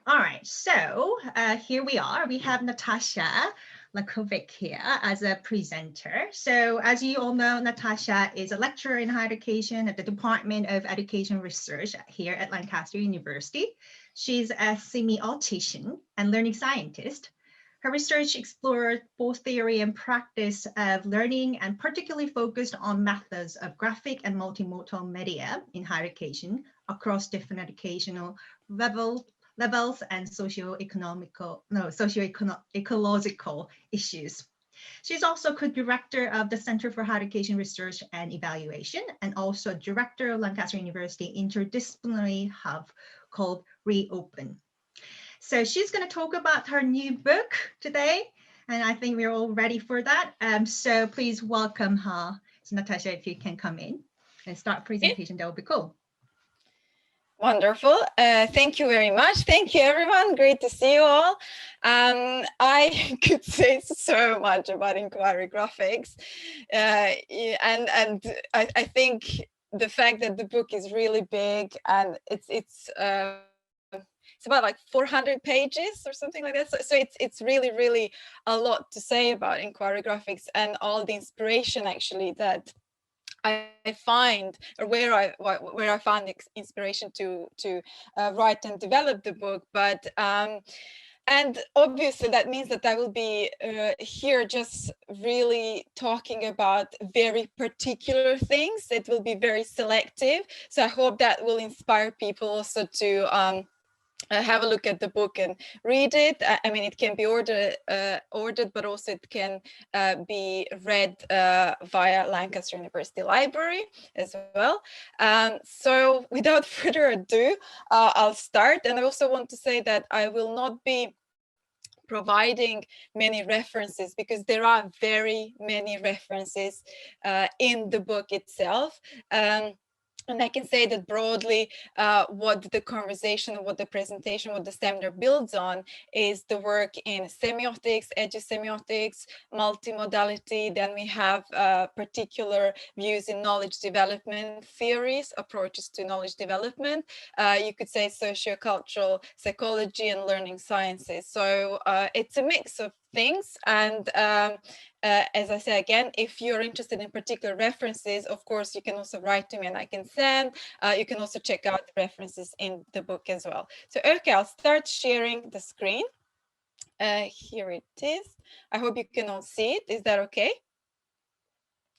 All right, so here we are. We have Natasa Lackovic here as a presenter. So as you all know, Natasa is a lecturer in higher education at the Department of Education Research here at Lancaster University. She's a semiotician and learning scientist. Her research explored both theory and practice of learning and particularly focused on methods of graphic and multimodal media in higher education across different educational levels and socio-ecological issues. She's also co-director of the Center for Higher Education Research and Evaluation, and also director of Lancaster University Interdisciplinary Hub called Reopen. So she's going to talk about her new book today, and I think we're all ready for that. So please welcome her. So Natasa, if you can come in and start presentation, that would be cool. Wonderful. Thank you very much. Thank you, everyone. Great to see you all. I could say so much about inquiry graphics. And I think the fact that the book is really big and it's about like 400 pages or something like that. So it's really a lot to say about inquiry graphics and all the inspiration actually that I find, or where I found inspiration to write and develop the book. But and obviously that means that I will be here just really talking about very particular things. It will be very selective. So I hope that will inspire people also to have a look at the book and read it. I mean, it can be ordered, but also it can be read via Lancaster University Library as well. So without further ado, I'll start. And I also want to say that I will not be providing many references because there are very many references in the book itself. And I can say that broadly, what the conversation, what the presentation, what the seminar builds on is the work in semiotics, edusemiotics, multimodality. Then we have particular views in knowledge development theories, approaches to knowledge development. You could say socio-cultural psychology and learning sciences. So it's a mix of things. And as I say again, if you're interested in particular references, of course, you can also write to me and I can send. You can also check out the references in the book as well. So, okay, I'll start sharing the screen. Here it is. I hope you can all see it. Is that okay?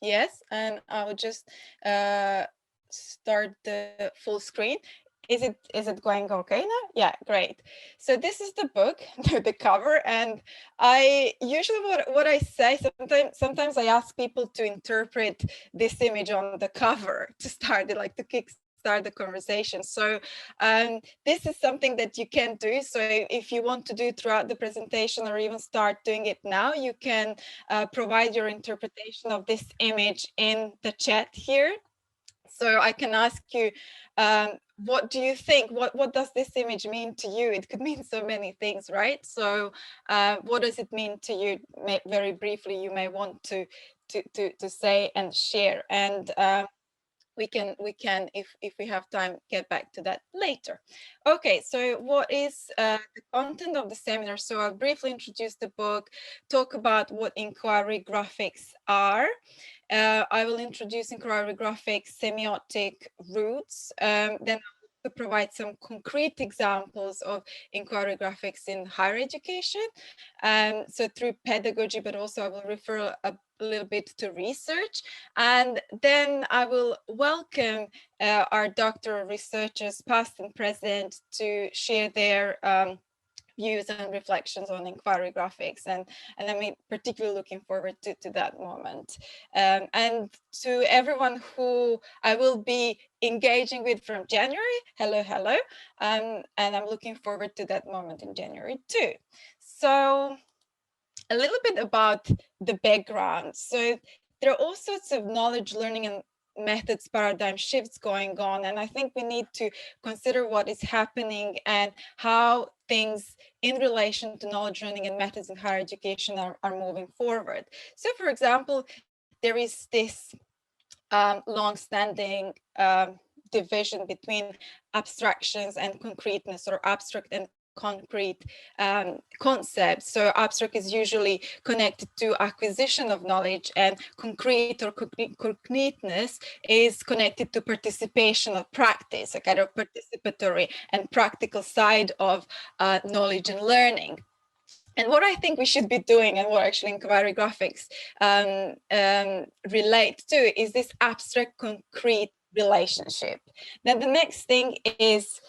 Yes, and I'll just start the full screen. Is it going okay now? Yeah, great. So this is the book, the cover, and I usually what I say sometimes I ask people to interpret this image on the cover to start it, like to kickstart the conversation. So this is something that you can do. So if you want to do throughout the presentation or even start doing it now, you can provide your interpretation of this image in the chat here. So I can ask you, what do you think? What does this image mean to you? It could mean so many things, right? So what does it mean to you? Very briefly, you may want to say and share. And we can, if we have time, get back to that later. Okay, so what is the content of the seminar? So I'll briefly introduce the book, talk about what inquiry graphics are. I will introduce inquiry graphics semiotic roots. Then I'll provide some concrete examples of inquiry graphics in higher education. So through pedagogy, but also I will refer a little bit to research. And then I will welcome our doctoral researchers, past and present, to share their views and reflections on inquiry graphics, and I'm particularly looking forward to that moment. And to everyone who I will be engaging with from January, hello, and I'm looking forward to that moment in January too. So a little bit about the background. So there are all sorts of knowledge, learning and methods paradigm shifts going on, and I think we need to consider what is happening and how things in relation to knowledge learning and methods in higher education are moving forward. So for example, there is this long-standing division between abstractions and concreteness, or abstract and concrete concepts. So abstract is usually connected to acquisition of knowledge, and concrete or concreteness is connected to participation of practice, a kind of participatory and practical side of knowledge and learning. And what I think we should be doing, and what actually inquiry graphics relate to, is this abstract concrete relationship. Then the next thing is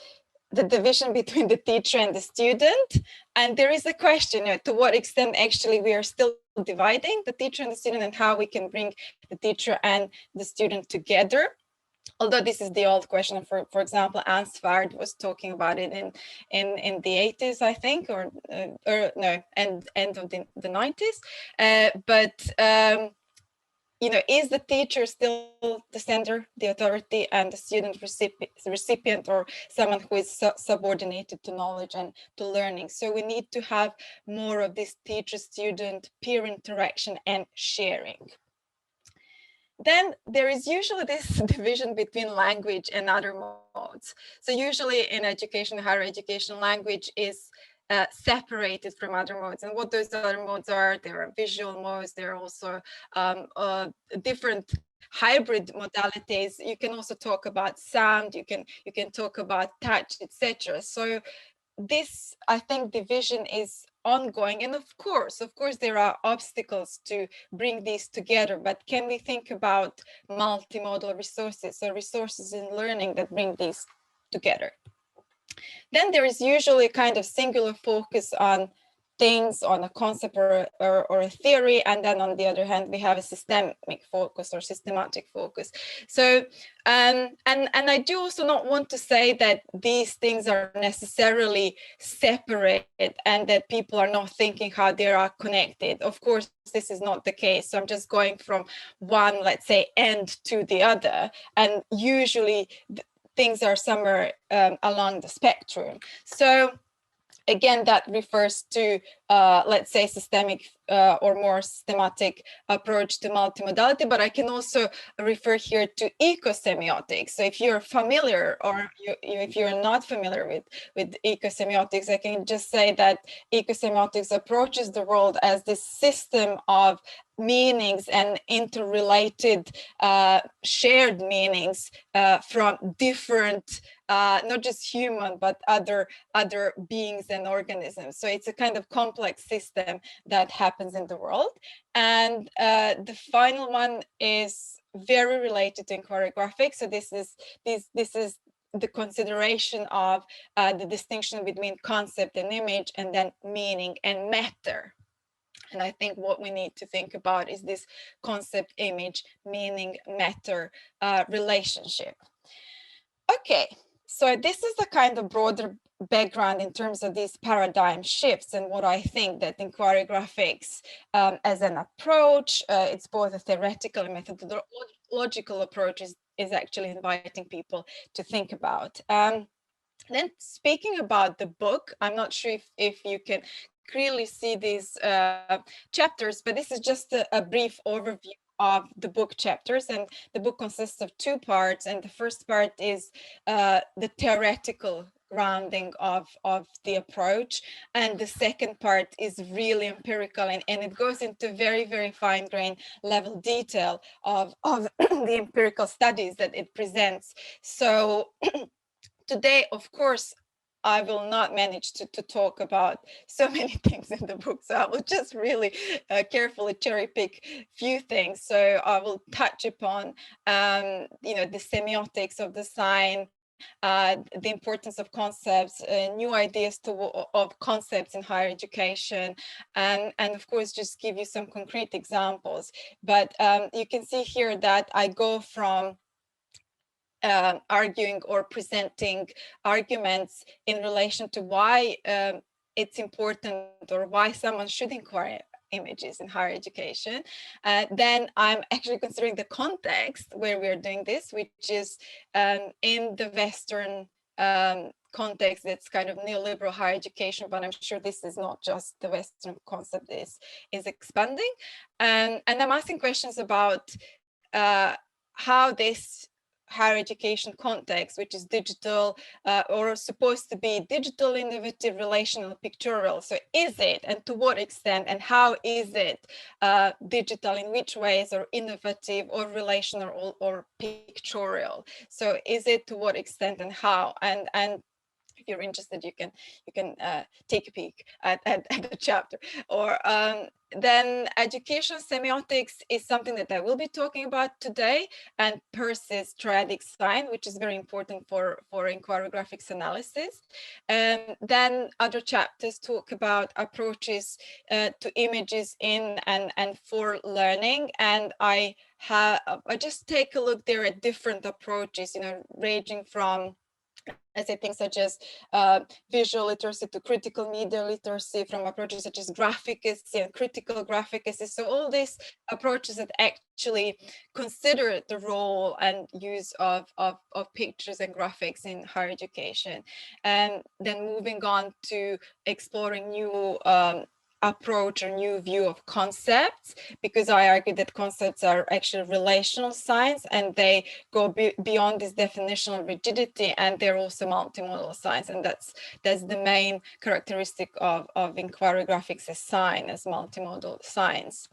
the division between the teacher and the student. And there is a question, to what extent actually we are still dividing the teacher and the student, and how we can bring the teacher and the student together. Although this is the old question, for example, Ansvard was talking about it in the 80s, I think, or no, end of the 90s. You know, is the teacher still the center, the authority, and the student recipient, or someone who is subordinated to knowledge and to learning? So we need to have more of this teacher-student peer interaction and sharing. Then there is usually this division between language and other modes. So usually in education, higher education, language is separated from other modes. And what those other modes are, there are visual modes, there are also different hybrid modalities. You can also talk about sound, you can talk about touch, etc. So this, I think, division is ongoing, and of course there are obstacles to bring these together, but can we think about multimodal resources, so resources in learning that bring these together? Then there is usually kind of singular focus on things, on a concept or a theory, and then on the other hand we have a systemic focus or systematic focus. So and I do also not want to say that these things are necessarily separate and that people are not thinking how they are connected. Of course this is not the case, so I'm just going from one, let's say, end to the other, and usually things are somewhere along the spectrum. So again, that refers to, let's say, systemic or more systematic approach to multimodality, but I can also refer here to ecosemiotics. So if you're familiar, or if you're not familiar with ecosemiotics, I can just say that ecosemiotics approaches the world as this system of meanings and interrelated shared meanings from different not just human, but other beings and organisms. So it's a kind of complex system that happens in the world. And the final one is very related to inquiry graphics. So this is the consideration of the distinction between concept and image, and then meaning and matter. And I think what we need to think about is this concept, image, meaning, matter relationship. Okay. So this is the kind of broader background in terms of these paradigm shifts, and what I think that inquiry graphics as an approach, it's both a theoretical and methodological approach, is actually inviting people to think about. Then speaking about the book, I'm not sure if you can clearly see these chapters, but this is just a brief overview of the book chapters, and the book consists of two parts, and the first part is the theoretical grounding of the approach, and the second part is really empirical, and it goes into very, very fine-grained level detail of the empirical studies that it presents. So today, of course, I will not manage to talk about so many things in the book, so I will just really carefully cherry pick few things. So I will touch upon, you know, the semiotics of design, the importance of concepts, new ideas of concepts in higher education, and of course just give you some concrete examples. But you can see here that I go from arguing or presenting arguments in relation to why it's important, or why someone should inquire images in higher education. Then I'm actually considering the context where we're doing this, which is in the Western context that's kind of neoliberal higher education, but I'm sure this is not just the Western concept is expanding. And I'm asking questions about how this higher education context, which is digital or supposed to be digital, innovative, relational, pictorial. So is it, and to what extent, and how is it digital, in which ways, or innovative, or relational, or pictorial? So is it, to what extent, and how? And if you're interested, you can take a peek at the chapter. Or then education semiotics is something that I will be talking about today, and Peirce's triadic sign, which is very important for inquiry graphics analysis. Then other chapters talk about approaches to images in and for learning, and I just take a look there at different approaches, ranging from, I say, things such as visual literacy to critical media literacy, from approaches such as graphicacy and critical graphicacy. So all these approaches that actually consider the role and use of pictures and graphics in higher education. And then moving on to exploring new approach or new view of concepts, because I argue that concepts are actually relational science, and they go beyond this definitional rigidity, and they're also multimodal science, and that's the main characteristic of inquiry graphics as science, as multimodal science.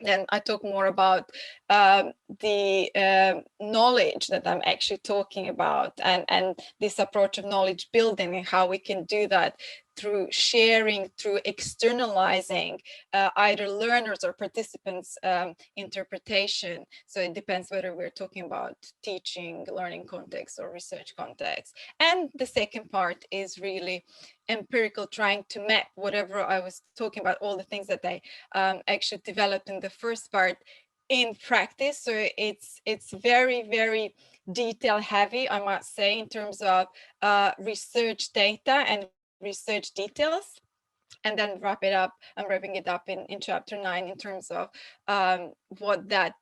Then I talk more about the knowledge that I'm actually talking about, and this approach of knowledge building, and how we can do that through sharing, through externalizing either learners or participants' interpretation. So it depends whether we're talking about teaching, learning context, or research context. And the second part is really empirical, trying to map whatever I was talking about, all the things that I actually developed in the first part, in practice. So it's very, very detail heavy, I must say, in terms of research data and research details. And then I'm wrapping it up in chapter 9 in terms of what's the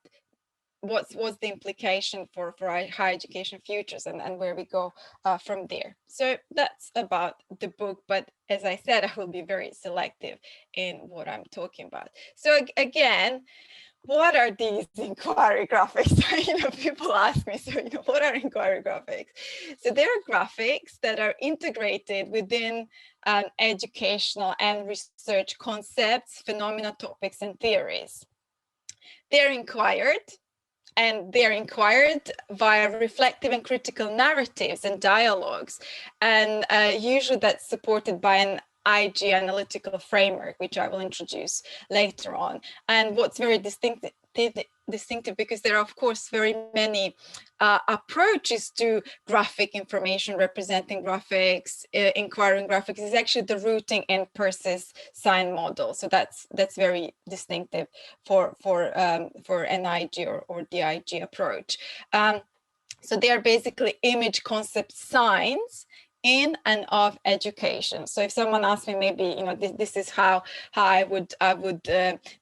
implication for our higher education futures, and where we go from there. So that's about the book, but as I said, I will be very selective in what I'm talking about. So again, what are these inquiry graphics? People ask me, so what are inquiry graphics? So they're graphics that are integrated within educational and research concepts, phenomena, topics, and theories. They're inquired, and they're inquired via reflective and critical narratives and dialogues. And usually that's supported by an IG analytical framework, which I will introduce later on. And what's very distinctive, because there are, of course, very many approaches to graphic information, representing graphics, inquiring graphics, is actually the rooting in Peirce's sign model. So that's very distinctive for an IG or the IG approach. So they are basically image concept signs in and of education. So if someone asks me, maybe this is how I would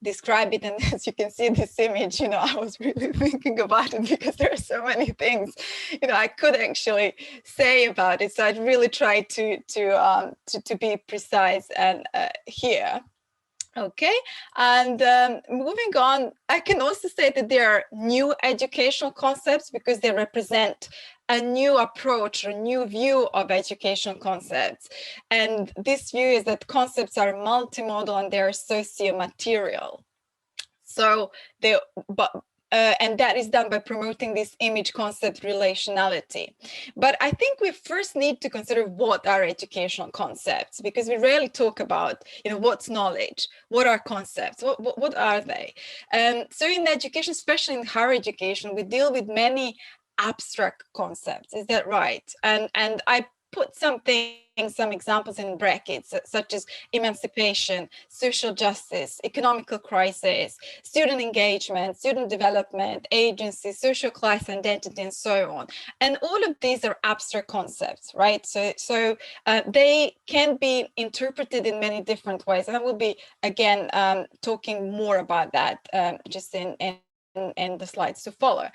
describe it, and as you can see this image, I was really thinking about it, because there are so many things I could actually say about it. So I'd really try to be precise and here. Okay, and moving on, I can also say that there are new educational concepts, because they represent a new approach or new view of educational concepts. And this view is that concepts are multimodal and they are socio-material. So and that is done by promoting this image concept relationality. But I think we first need to consider what are educational concepts, because we rarely talk about, what's knowledge, what are concepts, what are they? So in education, especially in higher education, we deal with many abstract concepts. Is that right? And I put some examples in brackets, such as emancipation, social justice, economical crisis, student engagement, student development, agency, social class identity, and so on. And all of these are abstract concepts, right? So they can be interpreted in many different ways. And I will be, again, talking more about that just in the slides to follow.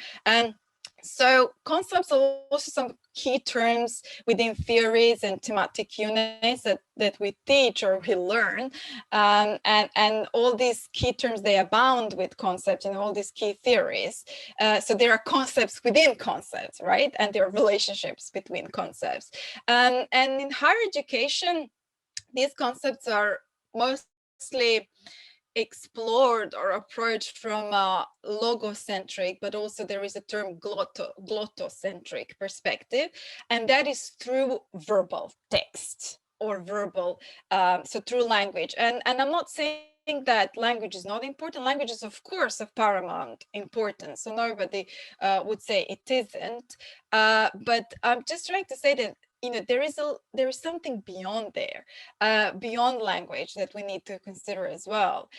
So concepts are also some key terms within theories and thematic units that we teach or we learn. And all these key terms, they abound with concepts in all these key theories. So there are concepts within concepts, right? And there are relationships between concepts. And in higher education, these concepts are mostly explored or approached from a logocentric, but also there is a term glottocentric perspective, and that is through verbal text or verbal, so through language. And I'm not saying that language is not important. Language is, of course, of paramount importance. So nobody would say it isn't. But I'm just trying to say that there is something beyond there, beyond language, that we need to consider as well.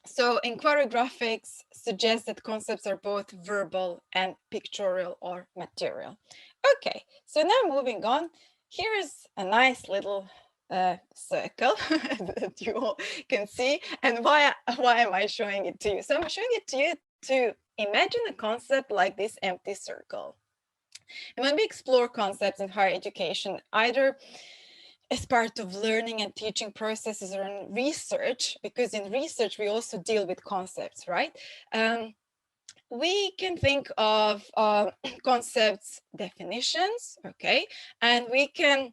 So inquiry graphics suggests that concepts are both verbal and pictorial or material. Okay, so now moving on, here is a nice little circle that you all can see. And why am I showing it to you? So I'm showing it to you to imagine a concept like this empty circle. And when we explore concepts in higher education, either as part of learning and teaching processes or in research, because in research we also deal with concepts, right? We can think of concepts definitions, okay? And we can,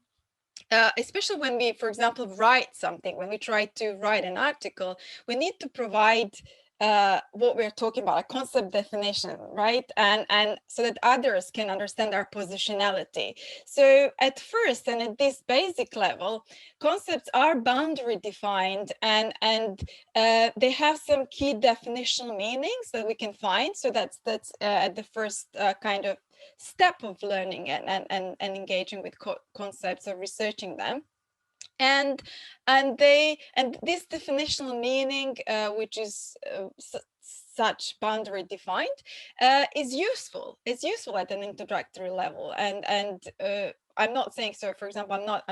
especially when we, for example, write something, when we try to write an article, we need to provide what we're talking about, a concept definition, right? And so that others can understand our positionality. So at first, and at this basic level, concepts are boundary defined, and they have some key definitional meanings that we can find. So that's at the first kind of step of learning and engaging with concepts or researching them. And this definitional meaning, which is such boundary defined, is useful. It's useful at an introductory level. And I'm not saying, so for example, I'm not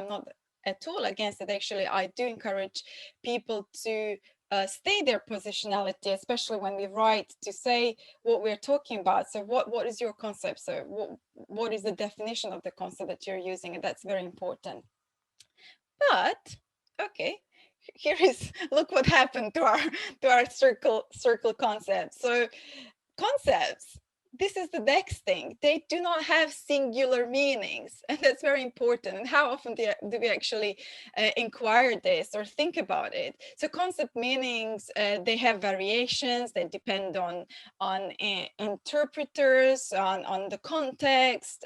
at all against it. Actually, I do encourage people to stay their positionality, especially when we write, to say what we're talking about. So what is your concept? So what is the definition of the concept that you're using? And that's very important. But okay, here is, look what happened to our circle concept. So concepts, this is the next thing, they do not have singular meanings, and that's very important. And how often do we actually inquire this or think about it? So concept meanings, they have variations, they depend on interpreters, on the context.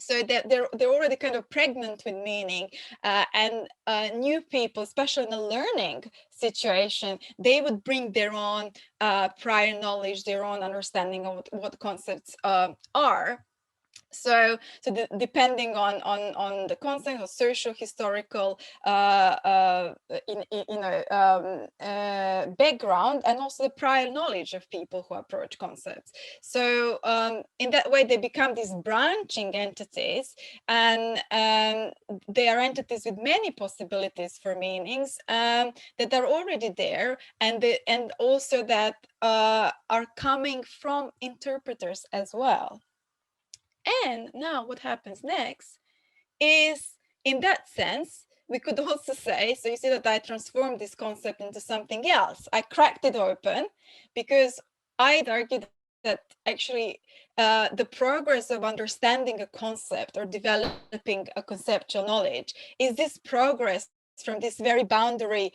So they're already kind of pregnant with meaning, and new people, especially in a learning situation, they would bring their own prior knowledge, their own understanding of what concepts are. So depending on the context or social historical background, and also the prior knowledge of people who approach concepts. So in that way, they become these branching entities, and they are entities with many possibilities for meanings that are already there, and also that are coming from interpreters as well. And now what happens next is, in that sense, we could also say, so you see that I transformed this concept into something else. I cracked it open, because I'd argue that actually the progress of understanding a concept or developing a conceptual knowledge is this progress from this very boundary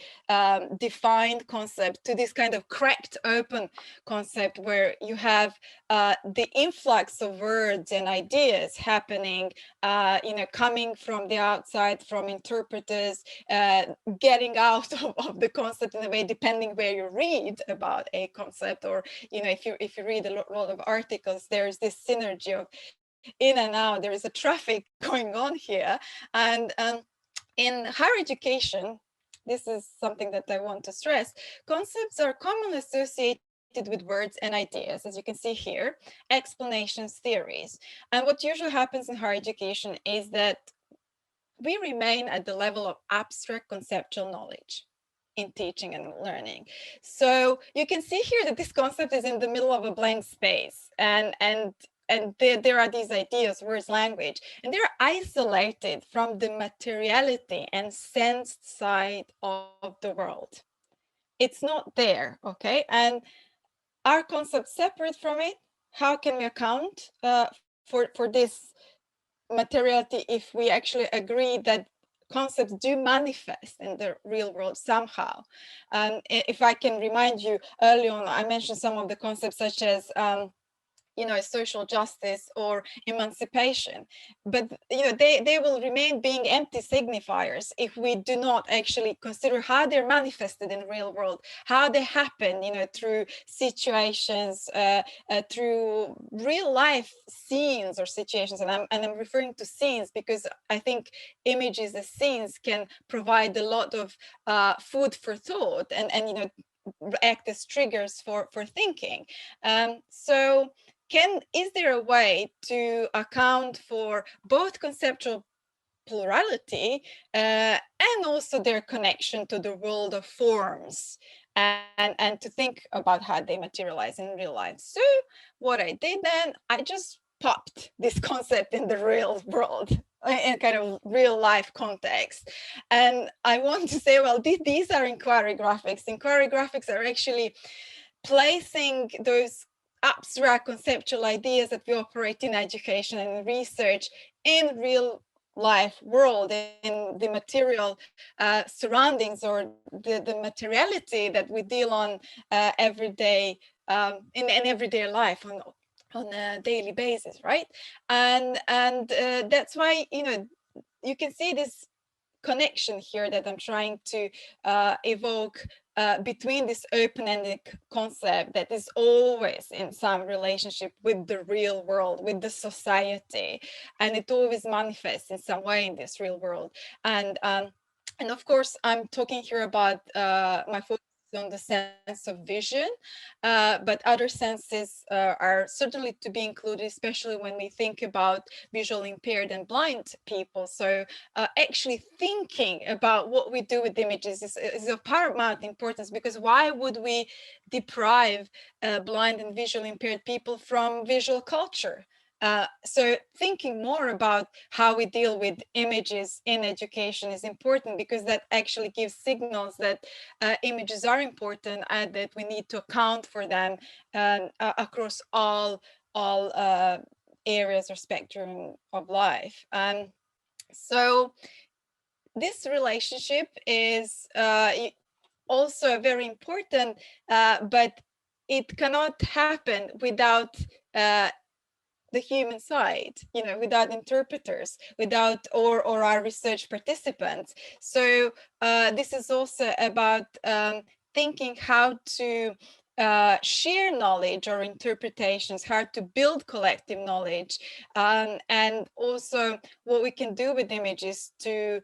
defined concept to this kind of cracked open concept, where you have the influx of words and ideas happening, coming from the outside, from interpreters, getting out of the concept in a way, depending where you read about a concept, or if you read a lot of articles, there's this synergy of in and out. There is a traffic going on here. And in higher education, this is something that I want to stress, concepts are commonly associated with words and ideas, as you can see here, explanations, theories. And what usually happens in higher education is that we remain at the level of abstract conceptual knowledge. in teaching and learning. So you can see here that this concept is in the middle of a blank space, and there are these ideas, words, language, and they're isolated from the materiality and sensed side of the world. It's not there, okay? And are concepts separate from it? How can we account for this materiality if we actually agree that concepts do manifest in the real world somehow? If I can remind you, early on I mentioned some of the concepts such as social justice or emancipation, but they will remain being empty signifiers if we do not actually consider how they're manifested in the real world, how they happen through situations, through real life scenes or situations. And I'm referring to scenes because I think images as scenes can provide a lot of food for thought and act as triggers for thinking. So is there a way to account for both conceptual plurality and also their connection to the world of forms, and to think about how they materialize in real life? So what I did then, I just popped this concept in the real world, in kind of real life context. And I want to say, well, these are inquiry graphics. Inquiry graphics are actually placing those abstract conceptual ideas that we operate in education and research in real life world, in the material surroundings, or the materiality that we deal on every day, in everyday life, on a daily basis, right? And that's why you can see this connection here that I'm trying to evoke between this open-ended concept that is always in some relationship with the real world, with the society, and it always manifests in some way in this real world. And of course, I'm talking here about my focus on the sense of vision, but other senses are certainly to be included, especially when we think about visually impaired and blind people. So actually thinking about what we do with images is of paramount importance, because why would we deprive blind and visually impaired people from visual culture? So thinking more about how we deal with images in education is important, because that actually gives signals that images are important and that we need to account for them across all areas or spectrum of life. So this relationship is also very important, but it cannot happen without the human side, without interpreters, without or our research participants. So this is also about thinking how to share knowledge or interpretations, how to build collective knowledge, and also what we can do with images to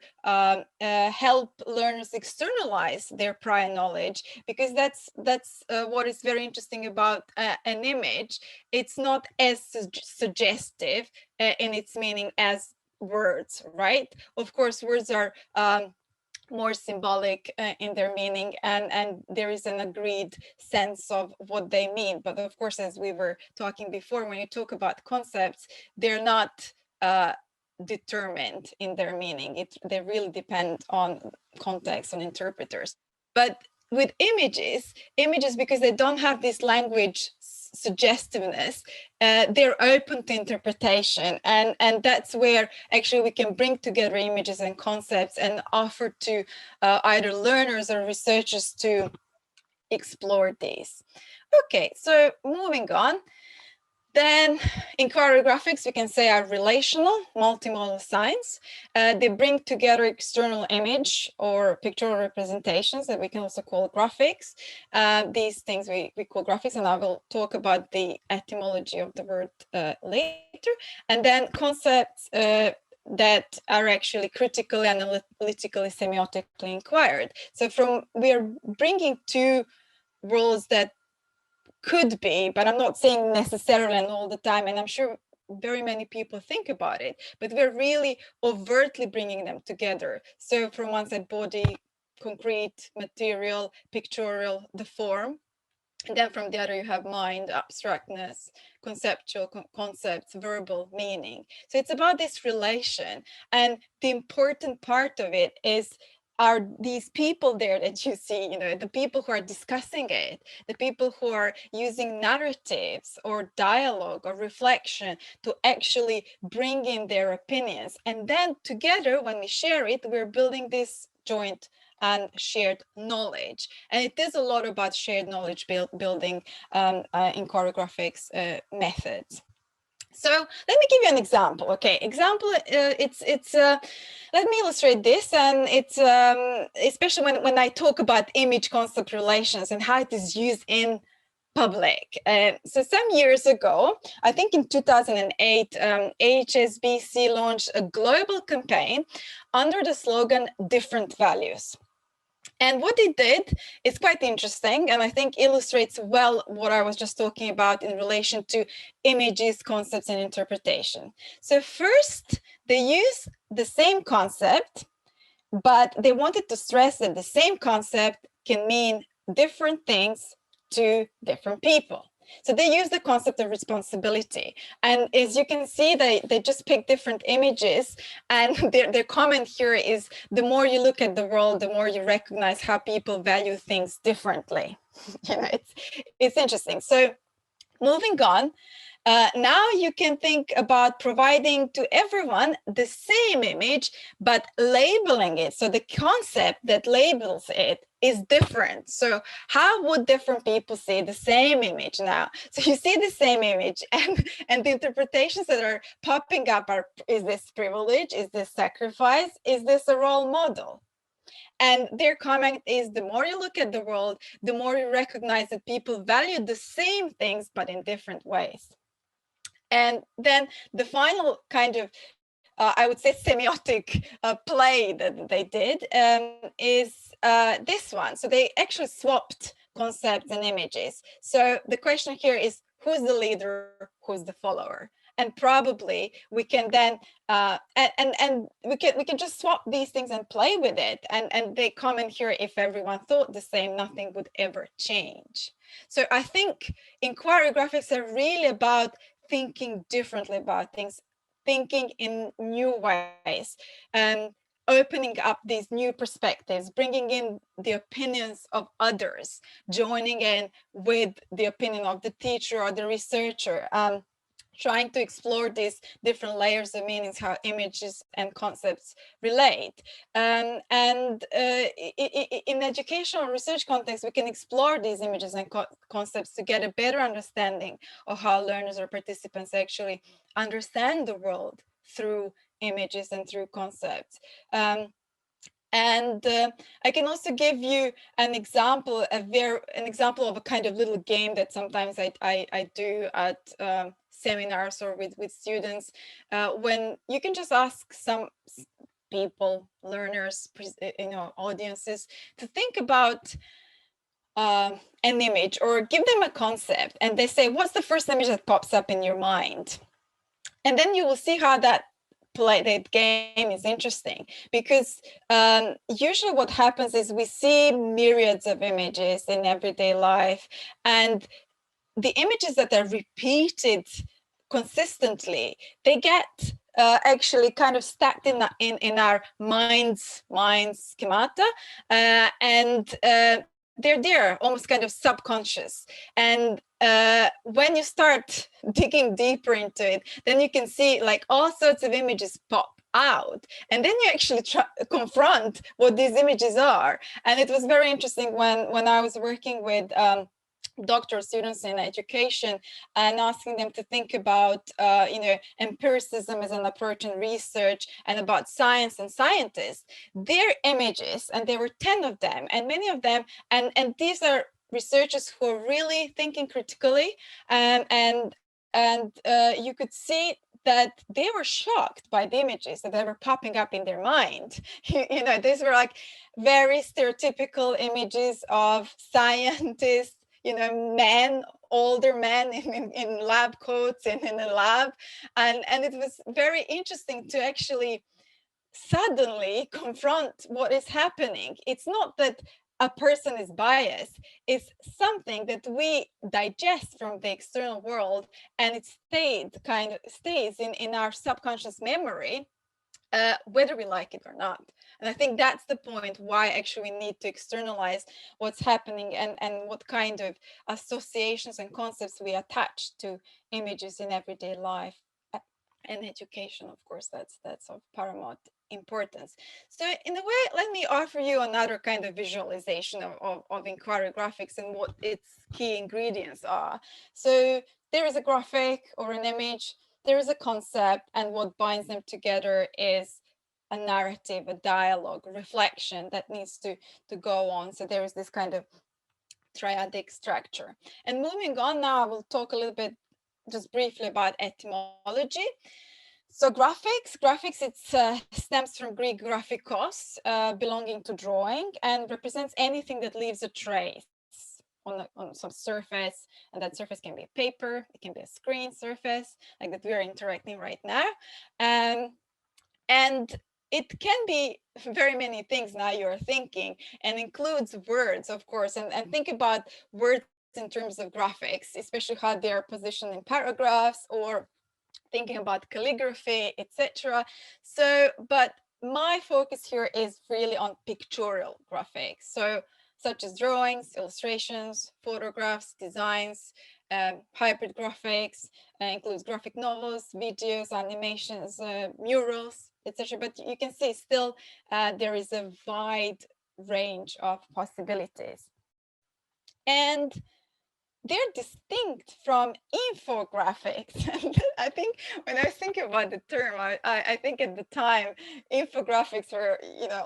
help learners externalize their prior knowledge, because that's what is very interesting about an image. It's not as suggestive in its meaning as words, right? Of course, words are more symbolic in their meaning, and there is an agreed sense of what they mean. But of course, as we were talking before, when you talk about concepts, they're not determined in their meaning. They really depend on context, on interpreters. But with images, because they don't have this language suggestiveness, they're open to interpretation, and that's where actually we can bring together images and concepts and offer to either learners or researchers to explore these. Okay, so moving on. Then inquiry graphics, we can say, are relational, multimodal science. They bring together external image or pictorial representations that we can also call graphics. These things we call graphics, and I will talk about the etymology of the word later. And then concepts that are actually critically, analytically, semiotically inquired. So we are bringing two worlds that could be, but I'm not saying necessarily and all the time, and I'm sure very many people think about it, but we're really overtly bringing them together. So from one side, body, concrete, material, pictorial, the form. And then from the other, you have mind, abstractness, conceptual concepts, verbal meaning. So it's about this relation. And the important part of it is, are these people there that you see, the people who are discussing it, the people who are using narratives or dialogue or reflection to actually bring in their opinions. And then together, when we share it, we're building this joint and shared knowledge. And it is a lot about shared knowledge building in choreographics methods. So let me give you an example. Okay, example. Let me illustrate this, and it's especially when I talk about image concept relations and how it is used in public. So some years ago, I think in 2008, HSBC launched a global campaign under the slogan "Different Values." And what they did is quite interesting, and I think illustrates well what I was just talking about in relation to images, concepts, and interpretation. So first, they use the same concept, but they wanted to stress that the same concept can mean different things to different people. So they use the concept of responsibility. And as you can see, they just pick different images. And their comment here is, the more you look at the world, the more you recognize how people value things differently. It's interesting. So moving on, now you can think about providing to everyone the same image, but labeling it. So the concept that labels it is different. So how would different people see the same image now? So you see the same image, and the interpretations that are popping up are, is this privilege? Is this sacrifice? Is this a role model? And their comment is, the more you look at the world, the more you recognize that people value the same things, but in different ways. And then the final kind of, I would say, semiotic play that they did is this one. So they actually swapped concepts and images. So the question here is, who's the leader, who's the follower? And probably we can then and we can just swap these things and play with it. And they comment here, if everyone thought the same, nothing would ever change. So I think inquiry graphics are really about thinking differently about things, thinking in new ways, and opening up these new perspectives, bringing in the opinions of others, joining in with the opinion of the teacher or the researcher, trying to explore these different layers of meanings, how images and concepts relate. And in educational research context, we can explore these images and concepts to get a better understanding of how learners or participants actually understand the world through images and through concepts. I can also give you an example, an example of a kind of little game that sometimes I do at seminars or with students, when you can just ask some people, learners, audiences, to think about an image or give them a concept, and they say, what's the first image that pops up in your mind? And then you will see how that game is interesting, because usually what happens is we see myriads of images in everyday life, and the images that are repeated consistently, they get actually kind of stacked in our minds schemata, and they're there, almost kind of subconscious. And when you start digging deeper into it, then you can see like all sorts of images pop out, and then you actually confront what these images are. And it was very interesting when I was working with doctoral students in education and asking them to think about empiricism as an approach in research and about science and scientists. Their images, and there were 10 of them, and many of them, and these are researchers who are really thinking critically, and you could see that they were shocked by the images that were popping up in their mind. These were like very stereotypical images of scientists, older men in lab coats and in a lab. And it was very interesting to actually suddenly confront what is happening. It's not that a person is biased, it's something that we digest from the external world, and it stays in our subconscious memory, whether we like it or not. And I think that's the point why actually we need to externalize what's happening, and what kind of associations and concepts we attach to images in everyday life. And education, of course, that's of paramount importance. So in a way, let me offer you another kind of visualization of inquiry graphics and what its key ingredients are. So there is a graphic or an image, there is a concept, and what binds them together is a narrative, a dialogue, a reflection that needs to go on. So there is this kind of triadic structure. And moving on now, I will talk a little bit just briefly about etymology. So graphics, it stems from Greek graphikos, belonging to drawing, and represents anything that leaves a trace on some surface, and that surface can be a paper, it can be a screen surface, like that we are interacting right now. And it can be very many things now you're thinking, and includes words, of course, and think about words in terms of graphics, especially how they're positioned in paragraphs, or thinking about calligraphy, etc. So, but my focus here is really on pictorial graphics. So, such as drawings, illustrations, photographs, designs, hybrid graphics, includes graphic novels, videos, animations, murals, etc. But you can see still there is a wide range of possibilities. And they're distinct from infographics. I think when I was thinking about the term, I think at the time infographics were,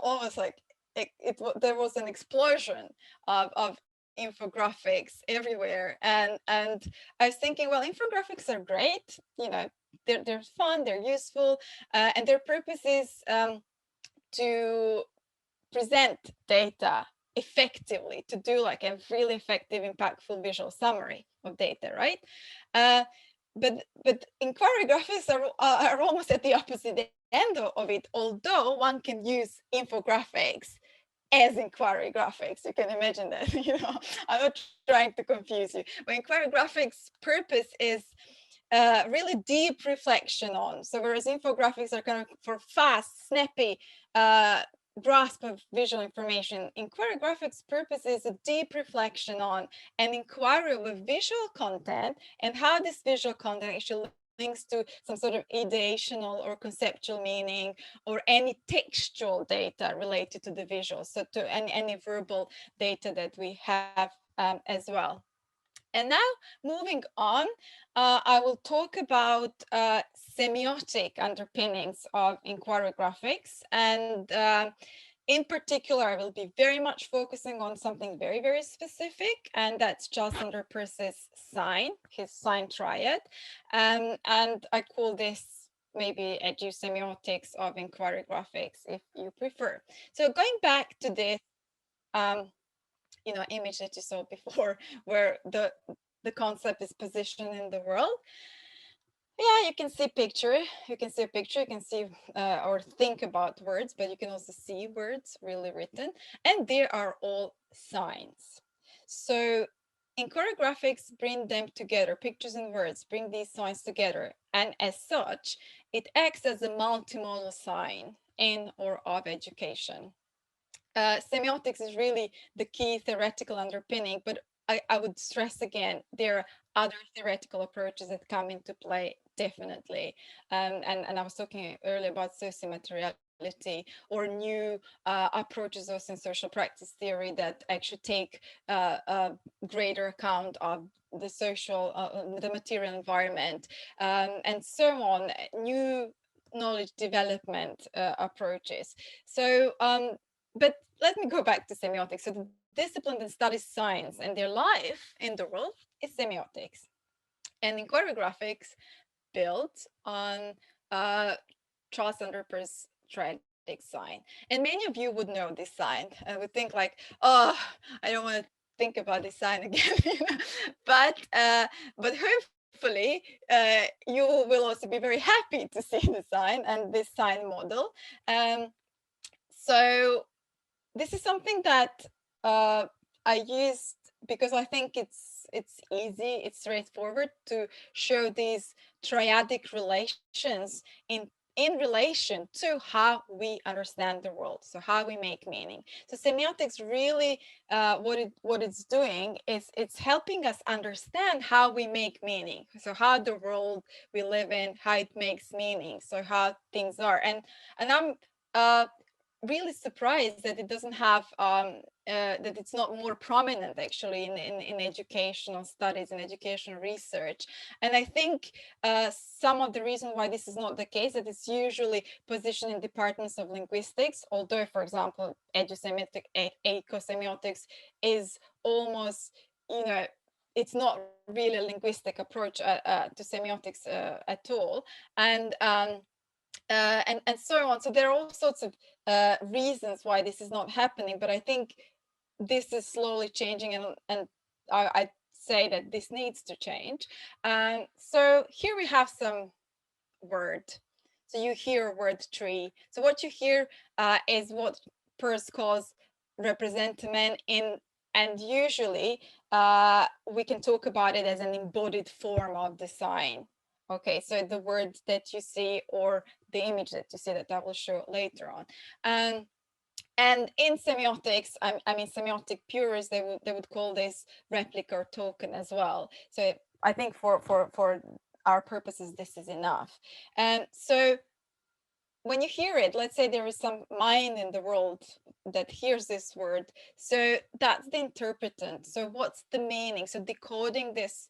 almost like there was an explosion of infographics everywhere, and I was thinking, well, infographics are great, they're fun, they're useful, and their purpose is to present data effectively, to do like a really effective, impactful visual summary of data, right? But inquiry graphics are almost at the opposite end of it, although one can use infographics as inquiry graphics. You can imagine that, I'm not trying to confuse you, but inquiry graphics purpose is really deep reflection on. So whereas infographics are kind of for fast, snappy grasp of visual information, inquiry graphics purpose is a deep reflection on an inquiry of a visual content and how this visual content actually links to some sort of ideational or conceptual meaning, or any textual data related to the visual, so to any verbal data that we have as well. And now moving on, I will talk about semiotic underpinnings of inquiry graphics. And in particular, I will be very much focusing on something very, very specific, and that's Charles Sanders Peirce's sign, his sign triad. And I call this maybe Semiotics of inquiry graphics, if you prefer. So going back to this image that you saw before, where the concept is positioned in the world. Yeah, you can see picture, you can see a picture, you can see or think about words, but you can also see words really written, and they are all signs. So inquiry graphics bring them together, pictures and words bring these signs together, and as such, it acts as a multimodal sign in or of education. Semiotics is really the key theoretical underpinning, but I would stress again, there are other theoretical approaches that come into play, definitely. And I was talking earlier about socio-materiality, or new approaches also in social practice theory that actually take a greater account of the social, the material environment, and so on, new knowledge development approaches. So but let me go back to semiotics. So the discipline that studies science and their life in the world is semiotics. And inquiry graphics built on Charles Sanders Peirce's triadic sign. And many of you would know this sign and would think like, oh, I don't want to think about this sign again. But hopefully you will also be very happy to see the sign and this sign model. So this is something that I used because I think it's easy, it's straightforward to show these triadic relations in relation to how we understand the world, so how we make meaning. So semiotics really, what it's doing is it's helping us understand how we make meaning, so how the world we live in, how it makes meaning, so how things are. And I'm really surprised that it doesn't have that it's not more prominent actually in educational studies and educational research. And I think some of the reason why this is not the case, that it's usually positioned in departments of linguistics, although, for example, Ecosymmotics is almost, you know, it's not really a linguistic approach to semiotics at all. And so on. So there are all sorts of reasons why this is not happening, but I think this is slowly changing, and I'd say that this needs to change. So here we have some word. So you hear word tree. So what you hear is what Peirce calls representamen in, and usually we can talk about it as an embodied form of the sign. Okay, so the word that you see or the image that you see, that I will show later on. And in semiotics, I mean, semiotic purists, they would call this replica or token as well. So I think for our purposes, this is enough. And so when you hear it, let's say there is some mind in the world that hears this word, so that's the interpretant. So what's the meaning? So decoding this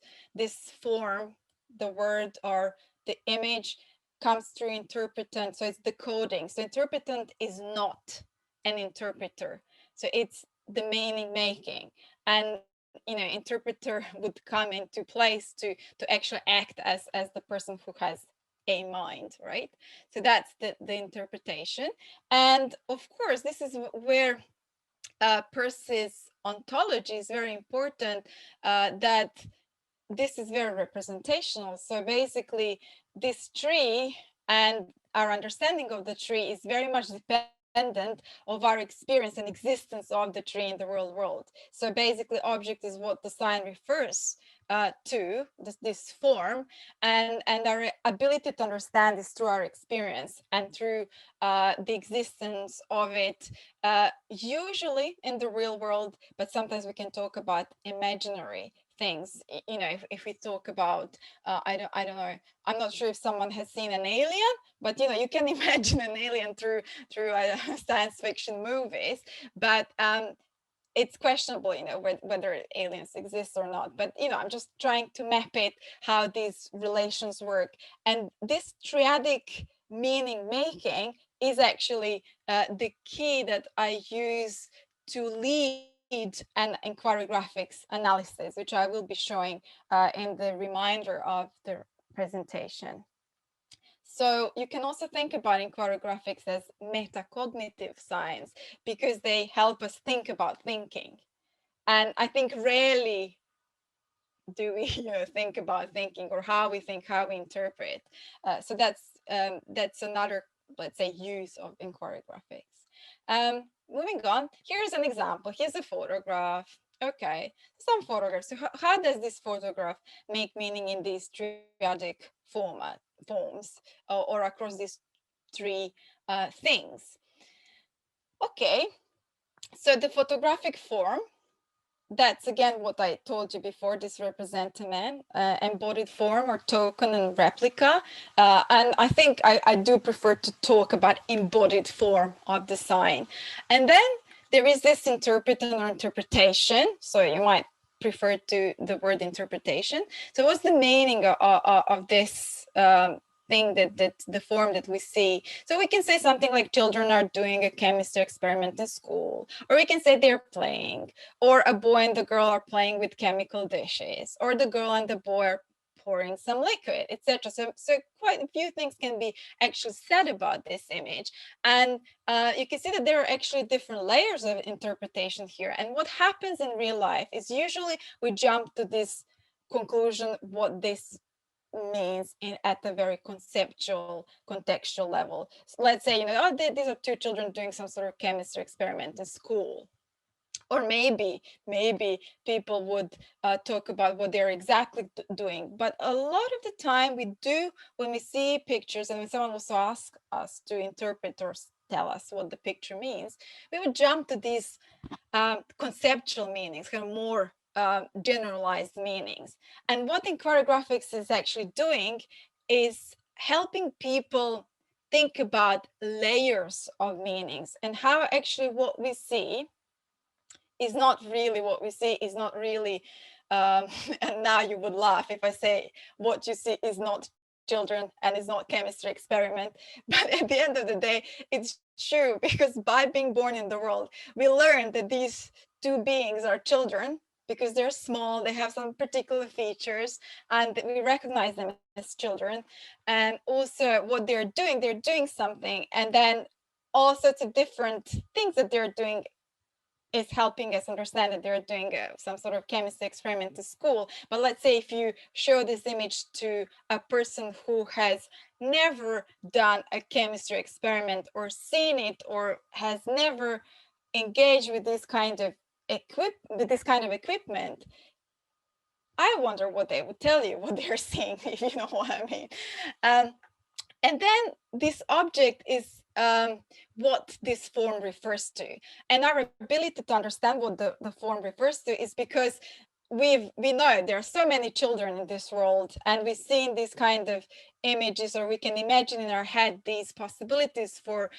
form, the word or the image, comes through interpretant. So it's decoding. So interpretant is not an interpreter. So it's the meaning making. And you know, interpreter would come into place to actually act as the person who has a mind, right? So that's the interpretation. And of course, this is where Peirce's ontology is very important, that this is very representational. So basically, this tree and our understanding of the tree is very much dependent of our experience and existence of the tree in the real world. So basically, object is what the sign refers to, this form, and our ability to understand is through our experience and through the existence of it, usually in the real world, but sometimes we can talk about imaginary things. You know, if we talk about I don't know, I'm not sure if someone has seen an alien, but you know, you can imagine an alien through science fiction movies, but it's questionable, you know, whether aliens exist or not. But you know, I'm just trying to map it, how these relations work. And this triadic meaning making is actually the key that I use to lead an inquiry graphics analysis, which I will be showing in the remainder of the presentation. So you can also think about inquiry graphics as metacognitive science, because they help us think about thinking. And I think rarely do we think about thinking, or how we think, how we interpret. So that's another, let's say, use of inquiry graphics. Moving on, here's an example. Here's a photograph. Okay, some photographs. So how does this photograph make meaning in these triadic forms, or across these three things? Okay, so the photographic form, that's again what I told you before, this representamen, embodied form or token and replica. And I think I do prefer to talk about embodied form of the sign. And then there is this interpretant or interpretation. So you might prefer to the word interpretation. So what's the meaning of this thing, that the form that we see? So we can say something like children are doing a chemistry experiment in school, or we can say they're playing, or a boy and the girl are playing with chemical dishes, or the girl and the boy are pouring some liquid, etc. So quite a few things can be actually said about this image. And you can see that there are actually different layers of interpretation here. And what happens in real life is usually we jump to this conclusion, what this means at a very conceptual, contextual level. So let's say, oh, these are two children doing some sort of chemistry experiment in school. Or maybe people would talk about what they're exactly doing. But a lot of the time we do, when we see pictures and when someone also asks us to interpret or tell us what the picture means, we would jump to these conceptual meanings, kind of more generalized meanings. And what inquiry graphics is actually doing is helping people think about layers of meanings, and how actually what we see is not really what we see, is not really, and now you would laugh if I say what you see is not children and is not chemistry experiment. But at the end of the day, it's true, because by being born in the world, we learn that these two beings are children because they're small, they have some particular features, and we recognize them as children. And also what they're doing something, and then all sorts of different things that they're doing is helping us understand that they're doing some sort of chemistry experiment to school. But let's say if you show this image to a person who has never done a chemistry experiment or seen it, or has never engaged with this kind of equipment, I wonder what they would tell you, what they're seeing, if you know what I mean. And then this object is what this form refers to. And our ability to understand what the form refers to is because we know there are so many children in this world, and we've seen these kind of images, or we can imagine in our head these possibilities for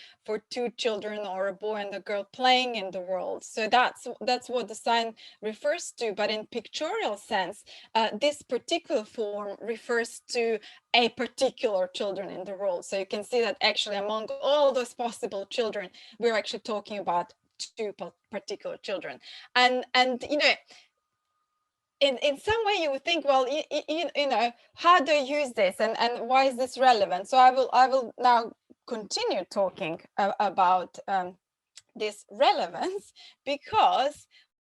two children, or a boy and a girl playing in the world. So that's what the sign refers to. But in pictorial sense, this particular form refers to a particular children in the world. So you can see that actually among all those possible children, we're actually talking about two particular children. And in some way you would think, well, you know, how do you use this, and why is this relevant? So I will now continue talking about this relevance, because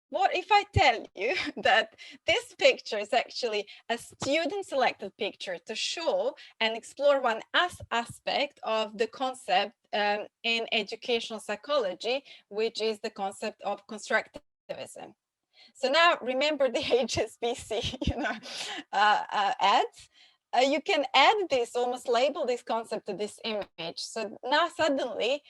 what if I tell you that this picture is actually a student selected picture to show and explore one aspect of the concept in educational psychology, which is the concept of constructivism. So now remember the HSBC, ads. You can add this, almost label this concept to this image. So now suddenly,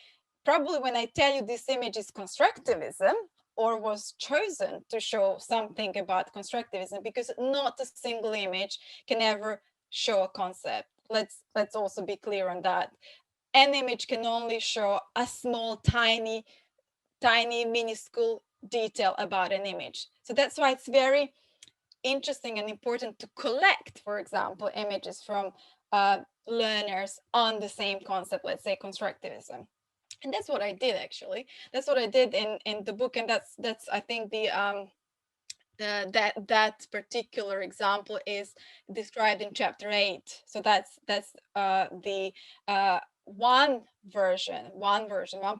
probably when I tell you this image is constructivism, or was chosen to show something about constructivism, because not a single image can ever show a concept. Let's also be clear on that. An image can only show a small, tiny, minuscule detail about an image. So that's why it's very interesting and important to collect, for example, images from learners on the same concept, let's say constructivism. And that's what I did, actually. That's what I did in the book, and that's I think that particular example is described in chapter 8. So that's the one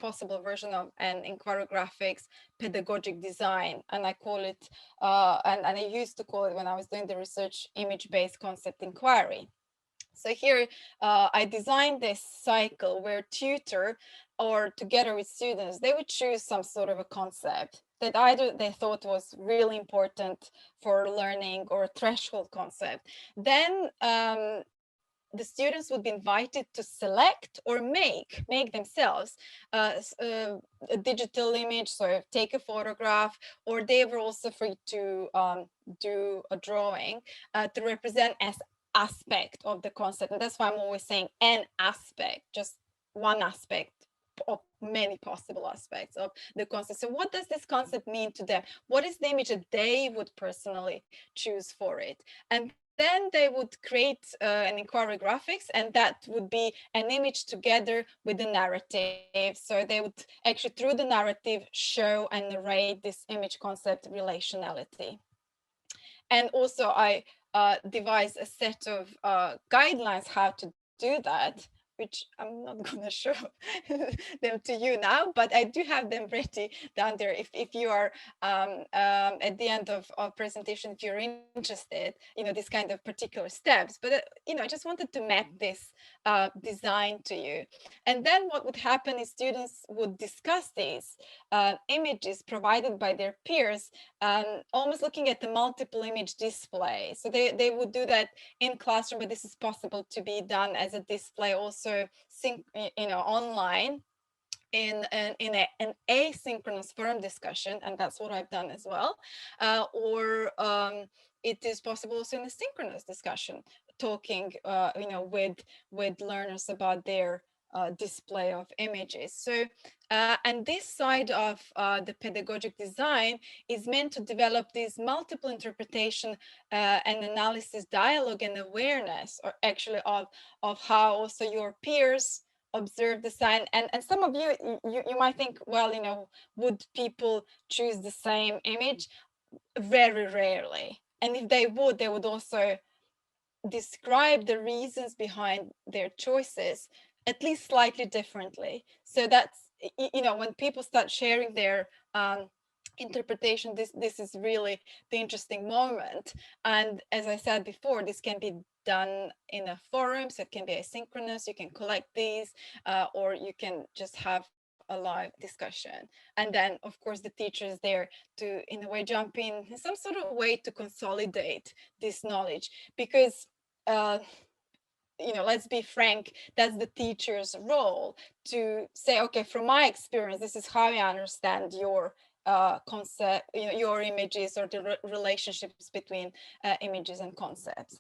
possible version of an inquiry graphics pedagogic design, and I call it and I used to call it, when I was doing the research, image-based concept inquiry. So here I designed this cycle where tutor, or together with students, they would choose some sort of a concept that either they thought was really important for learning, or a threshold concept. Then the students would be invited to select or make themselves a digital image, so take a photograph, or they were also free to do a drawing to represent as aspect of the concept. And that's why I'm always saying an aspect, just one aspect of many possible aspects of the concept. So what does this concept mean to them? What is the image that they would personally choose for it? And then they would create an inquiry graphics, and that would be an image together with the narrative. So they would actually, through the narrative, show and narrate this image concept relationality. And also I devised a set of guidelines how to do that, which I'm not going to show them to you now, but I do have them ready down there if you are at the end of presentation, if you're interested, this kind of particular steps. But, I just wanted to map this design to you. And then what would happen is students would discuss these images provided by their peers, almost looking at the multiple image display. So they would do that in classroom, but this is possible to be done as a display also online in an asynchronous forum discussion, and that's what I've done as well. Or it is possible also in a synchronous discussion, talking with learners about their display of images. So and this side of the pedagogic design is meant to develop these multiple interpretation and analysis dialogue and awareness, or actually of how also your peers observe the sign. And some of you might think, well, would people choose the same image? Very rarely. And if they would also describe the reasons behind their choices at least slightly differently. So that's, when people start sharing their interpretation, this is really the interesting moment. And as I said before, this can be done in a forum, so it can be asynchronous. You can collect these, or you can just have a live discussion. And then, of course, the teacher is there to, in a way, jump in some sort of way to consolidate this knowledge, because let's be frank, that's the teacher's role, to say, okay, from my experience, this is how I understand your concept, your images, or the relationships between images and concepts.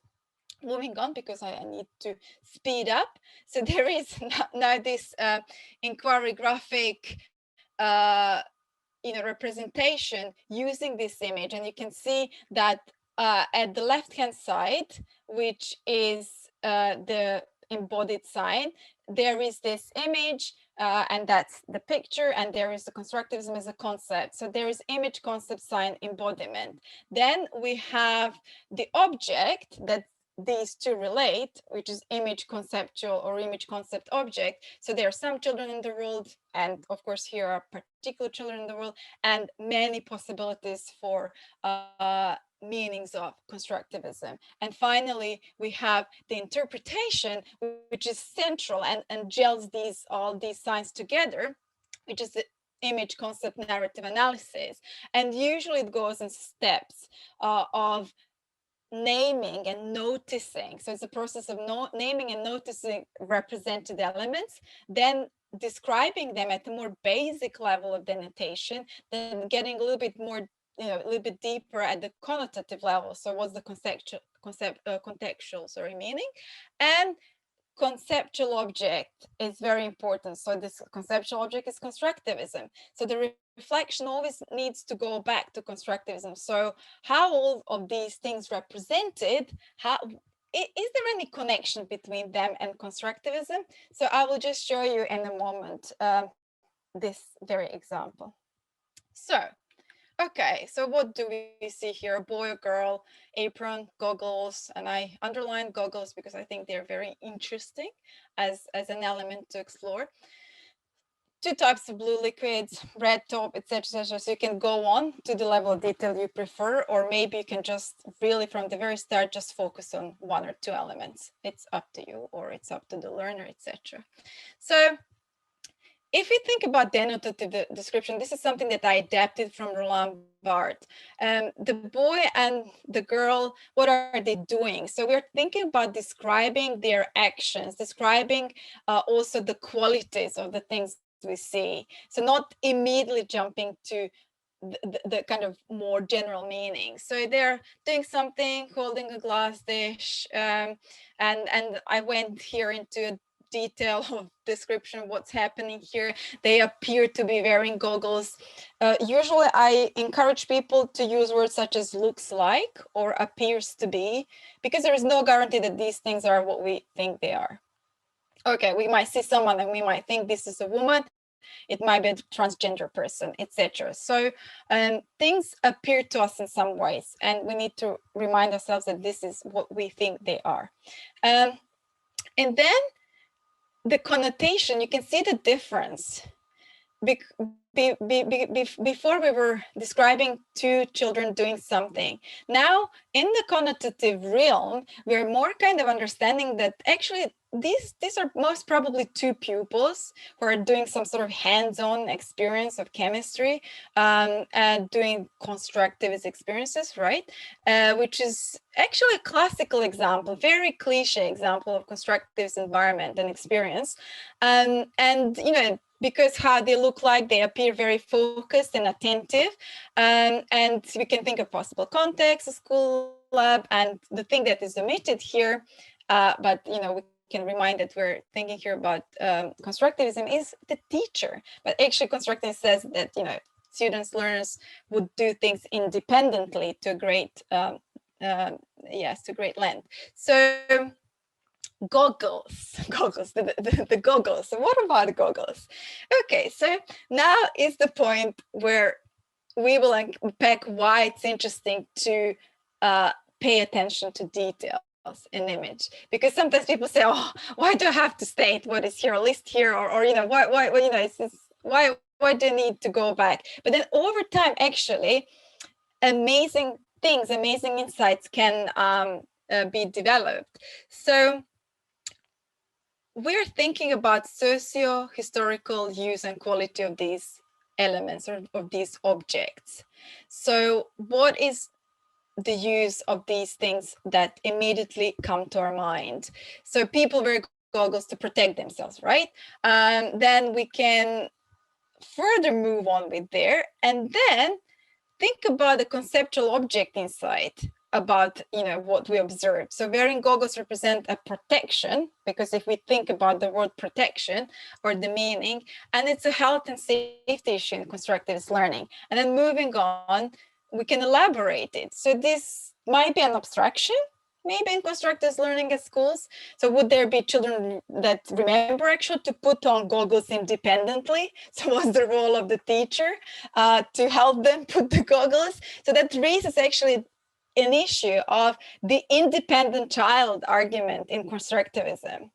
Moving on, because I need to speed up. So there is now this inquiry graphic representation using this image, and you can see that at the left-hand side, which is the embodied sign, there is this image, and that's the picture, and there is the constructivism as a concept. So there is image, concept, sign, embodiment. Then we have the object that these two relate, which is image conceptual or image concept object. So there are some children in the world, and of course here are particular children in the world, and many possibilities for meanings of constructivism. And finally, we have the interpretation, which is central and gels all these signs together, which is the image concept narrative analysis. And usually it goes in steps of naming and noticing. So it's a process of naming and noticing represented elements, then describing them at a more basic level of denotation, then getting a little bit more, a little bit deeper at the connotative level. So what's the contextual meaning? And conceptual object is very important. So this conceptual object is constructivism. So the reflection always needs to go back to constructivism. So how all of these things represented, is there any connection between them and constructivism? So I will just show you in a moment this very example. So okay, so what do we see here? A boy or girl, apron, goggles, and I underlined goggles because I think they're very interesting as an element to explore. Two types of blue liquids, red top, etc. So you can go on to the level of detail you prefer, or maybe you can just really from the very start just focus on one or two elements. It's up to you, or it's up to the learner, etc. So if we think about denoted description, this is something that I adapted from Roland Barthes. The boy and the girl, what are they doing? So we're thinking about describing their actions, describing also the qualities of the things we see. So not immediately jumping to the kind of more general meaning. So they're doing something, holding a glass dish, and I went here into detail of description of what's happening here. They appear to be wearing goggles. Usually I encourage people to use words such as looks like or appears to be, because there is no guarantee that these things are what we think they are. Okay, we might see someone and we might think this is a woman, it might be a transgender person, etc. So things appear to us in some ways, and we need to remind ourselves that this is what we think they are. And then the connotation, you can see the difference. Before we were describing two children doing something. Now, in the connotative realm, we're more kind of understanding that actually these are most probably two pupils who are doing some sort of hands-on experience of chemistry and doing constructivist experiences, right? Which is actually a classical example, very cliche example of constructivist environment and experience. And you know, because how they look like, they appear very focused and attentive. And we can think of possible context, a school lab, and the thing that is omitted here, but you know, we can remind that we're thinking here about constructivism is the teacher. But actually constructivism says that, you know, students, learners would do things independently to a great, yes, to great length. So goggles, the goggles. So what about goggles? Okay, so now is the point where we will unpack why it's interesting to pay attention to details in image, because sometimes people say, oh, why do I have to state what is here, or list here, or you know, why you know, it's just, why do you need to go back? But then over time, actually, amazing things, amazing insights can be developed. So we're thinking about socio-historical use and quality of these elements or of these objects. So what is the use of these things that immediately come to our mind? So people wear goggles to protect themselves, right? Then we can further move on with there, and then think about the conceptual object inside, about, you know, what we observe. So wearing goggles represent a protection, because if we think about the word protection or the meaning, and it's a health and safety issue in constructivist learning. And then moving on, we can elaborate it. So this might be an abstraction, maybe in constructivist learning at schools. So would there be children that remember actually to put on goggles independently? So what's the role of the teacher to help them put the goggles? So that raises actually an issue of the independent child argument in constructivism.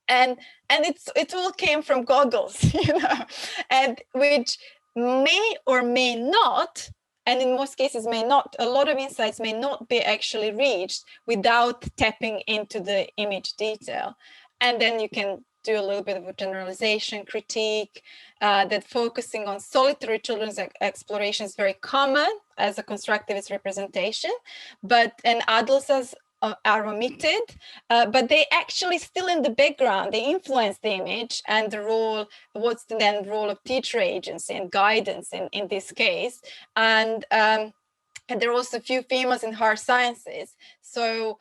And it all came from goggles, you know, and which may or may not, and in most cases may not, a lot of insights may not be actually reached without tapping into the image detail. And then you can do a little bit of a generalization critique that focusing on solitary children's exploration is very common as a constructivist representation, but and adults as are omitted, but they actually still in the background, they influence the image and the role, what's the then role of teacher agency and guidance in this case. And there are also a few females in hard sciences. So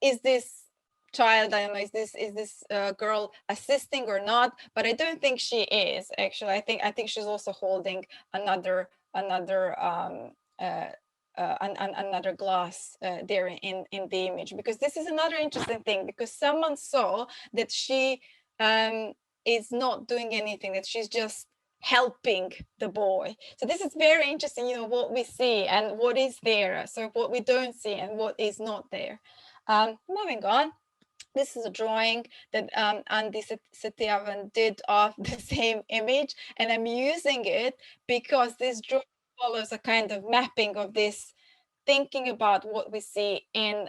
is this child, I don't know, is this girl assisting or not? But I don't think she is actually. I think she's also holding another glass there in the image, because this is another interesting thing, because someone saw that she is not doing anything, that she's just helping the boy. So this is very interesting, you know, what we see and what is there, so what we don't see and what is not there. Moving on, this is a drawing that Andy Setiavan did of the same image, and I'm using it because this drawing follows a kind of mapping of this, thinking about what we see in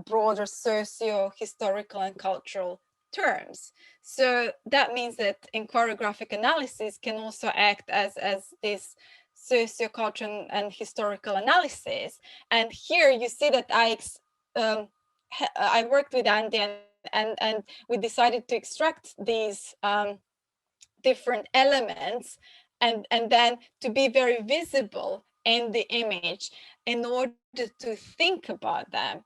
broader socio-historical and cultural terms. So that means that choreographic analysis can also act as this socio-cultural and historical analysis. And here you see that I worked with Andy and we decided to extract these different elements and then to be very visible in the image in order to think about them.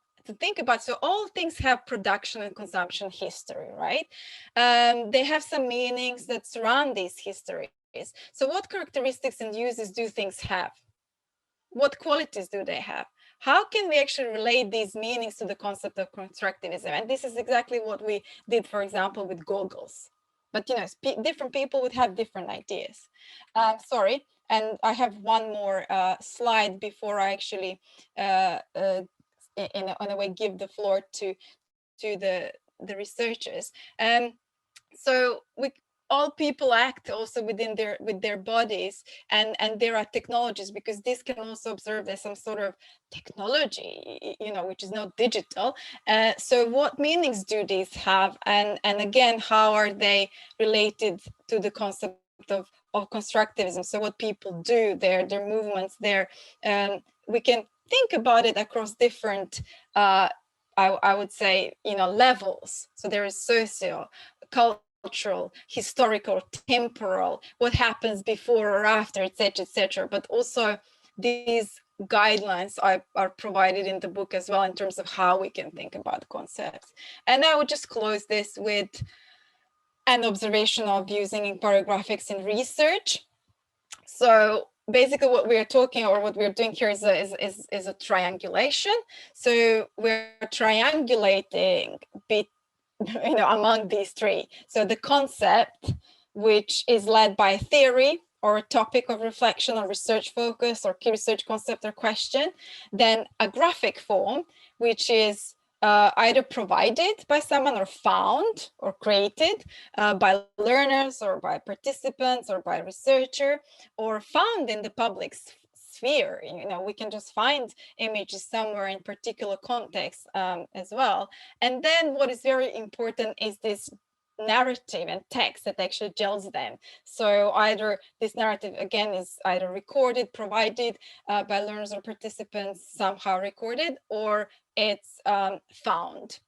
So all things have production and consumption history, right? They have some meanings that surround these histories. So what characteristics and uses do things have? What qualities do they have? How can we actually relate these meanings to the concept of constructivism? And this is exactly what we did, for example, with goggles. But, you know, different people would have different ideas. Sorry, and I have one more slide before I actually, in a way, give the floor to the researchers. So all people act also with their bodies, and there are technologies, because this can also observe as some sort of technology, you know, which is not digital. So what meanings do these have, and again, how are they related to the concept of constructivism? So what people do, their movements, we can think about it across different I would say, you know, levels. So there is socio, cultural, historical, temporal, what happens before or after, etc., etc. But also these guidelines are provided in the book as well, in terms of how we can think about concepts. And I would just close this with an observation of using inquiry graphics in research. So basically what we're talking, or what we're doing here is a triangulation. So we're triangulating among these three. So the concept, which is led by a theory or a topic of reflection or research focus or key research concept or question, then a graphic form, which is either provided by someone or found or created by learners or by participants or by a researcher, or found in the public sphere. You know, we can just find images somewhere in particular context as well. And then what is very important is this narrative and text that actually gels them. So either this narrative, again, is either recorded, provided by learners or participants, somehow recorded, or it's found.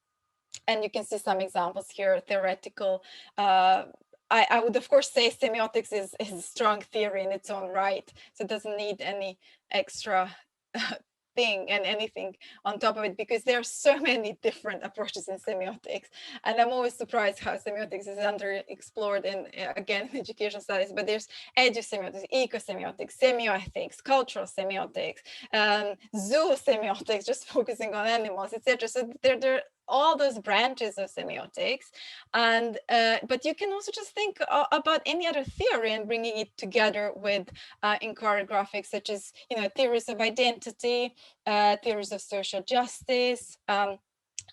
And you can see some examples here, theoretical. I would, of course, say semiotics is a strong theory in its own right, so it doesn't need any extra thing and anything on top of it, because there are so many different approaches in semiotics. And I'm always surprised how semiotics is underexplored in, again, education studies. But there's edu-semiotics, ecosemiotics, semioethics, cultural semiotics, zoosemiotics, just focusing on animals, etc. So there are all those branches of semiotics. And but you can also just think about any other theory and bringing it together with inquiry graphics, such as, you know, theories of identity, theories of social justice,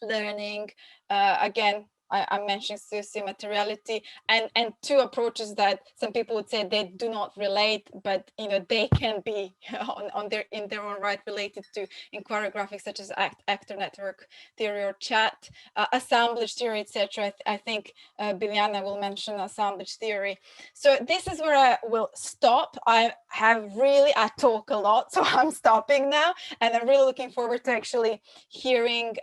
learning. Again, I'm mentioning socio-materiality, and two approaches that some people would say they do not relate, but, you know, they can be in their own right related to inquiry graphics, such as actor network theory or chat, assemblage theory, etc. I think Biljana will mention assemblage theory. So this is where I will stop. I talk a lot, so I'm stopping now, and I'm really looking forward to actually hearing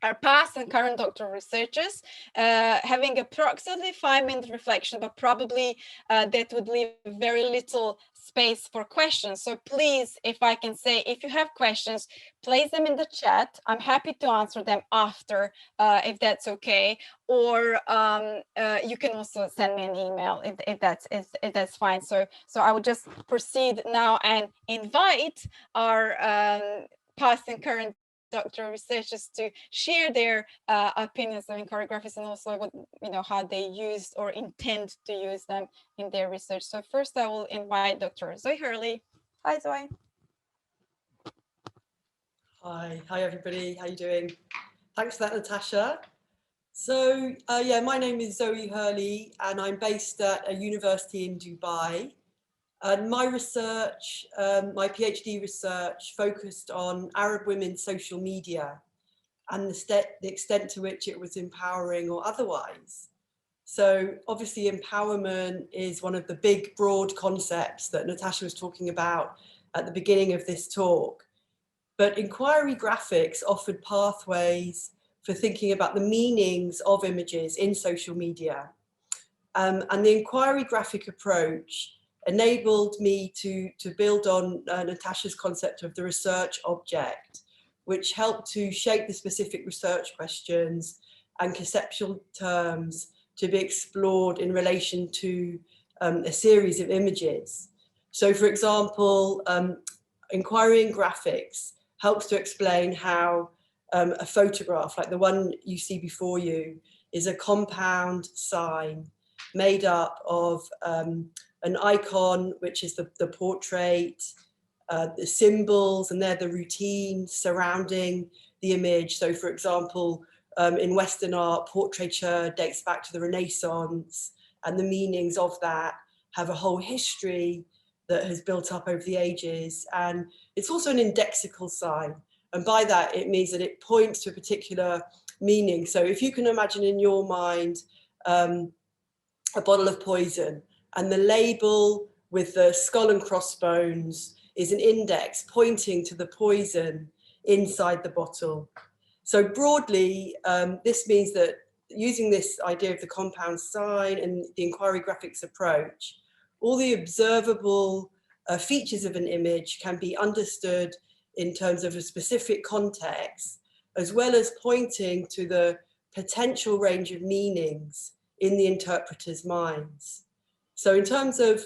our past and current doctoral researchers, having approximately 5-minute reflection, but probably that would leave very little space for questions. So please, if I can say, if you have questions, place them in the chat. I'm happy to answer them after, if that's okay. Or you can also send me an email if that's fine. So I would just proceed now and invite our past and current doctoral researchers to share their opinions on inquiry graphics, and also what, you know, how they used or intend to use them in their research. So first I will invite Dr. Zoe Hurley. Hi, Zoe. Hi everybody, how you doing? Thanks for that, Natasha. So yeah, my name is Zoe Hurley and I'm based at a university in Dubai. And my research, my PhD research, focused on Arab women's social media and the extent to which it was empowering or otherwise. So obviously empowerment is one of the big, broad concepts that Natasha was talking about at the beginning of this talk. But inquiry graphics offered pathways for thinking about the meanings of images in social media. And the inquiry graphic approach enabled me to build on Natasha's concept of the research object, which helped to shape the specific research questions and conceptual terms to be explored in relation to a series of images. So for example, inquiry in graphics helps to explain how a photograph, like the one you see before you, is a compound sign made up of an icon, which is the portrait, the symbols, and they're the routines surrounding the image. So for example, in Western art, portraiture dates back to the Renaissance, and the meanings of that have a whole history that has built up over the ages. And it's also an indexical sign. And by that, it means that it points to a particular meaning. So if you can imagine in your mind a bottle of poison, and the label with the skull and crossbones is an index pointing to the poison inside the bottle. So broadly, this means that using this idea of the compound sign and the inquiry graphics approach, all the observable features of an image can be understood in terms of a specific context, as well as pointing to the potential range of meanings in the interpreter's minds. So in terms of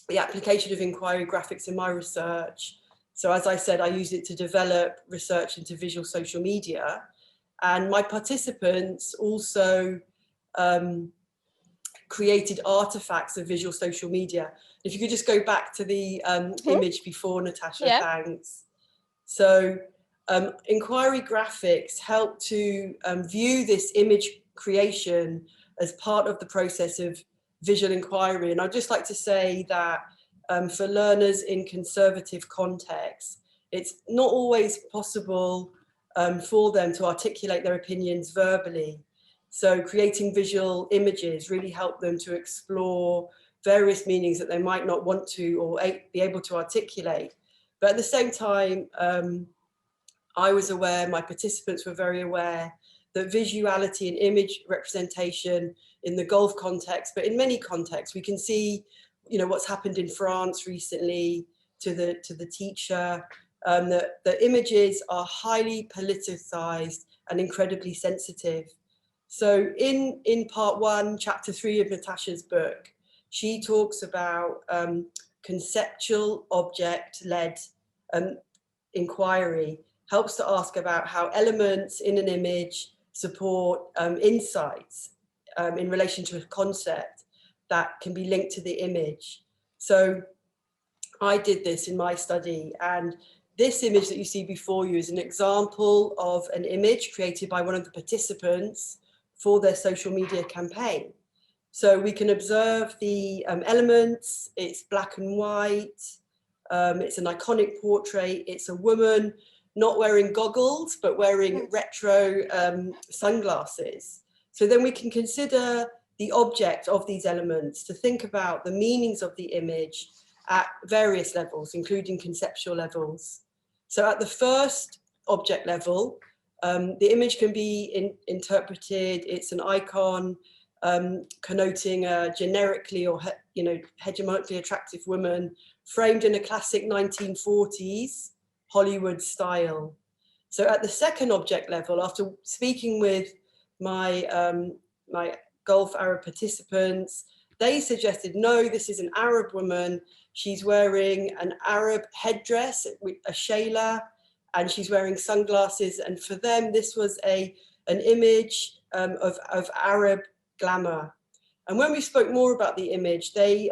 the application of inquiry graphics in my research, so as I said, I use it to develop research into visual social media, and my participants also created artifacts of visual social media. If you could just go back to the image before, Natasha, thanks. So inquiry graphics help to view this image creation as part of the process of visual inquiry. And I'd just like to say that for learners in conservative contexts, it's not always possible for them to articulate their opinions verbally. So creating visual images really help them to explore various meanings that they might not want to or be able to articulate. But at the same time, I was aware, my participants were very aware, that visuality and image representation in the Gulf context, but in many contexts, we can see, you know, what's happened in France recently to the teacher, that the images are highly politicized and incredibly sensitive. So in part 1, chapter 3 of Natasha's book, she talks about conceptual object-led inquiry, helps to ask about how elements in an image support insights in relation to a concept that can be linked to the image. So I did this in my study, and this image that you see before you is an example of an image created by one of the participants for their social media campaign. So we can observe the elements, it's black and white, it's an iconic portrait, it's a woman not wearing goggles, but wearing retro sunglasses. So then we can consider the object of these elements to think about the meanings of the image at various levels, including conceptual levels. So at the first object level, the image can be interpreted, it's an icon connoting a generically or hegemonically attractive woman framed in a classic 1940s Hollywood style. So at the second object level, after speaking with my Gulf Arab participants, they suggested, no, this is an Arab woman. She's wearing an Arab headdress, a shayla, and she's wearing sunglasses. And for them, this was an image of Arab glamour. And when we spoke more about the image, they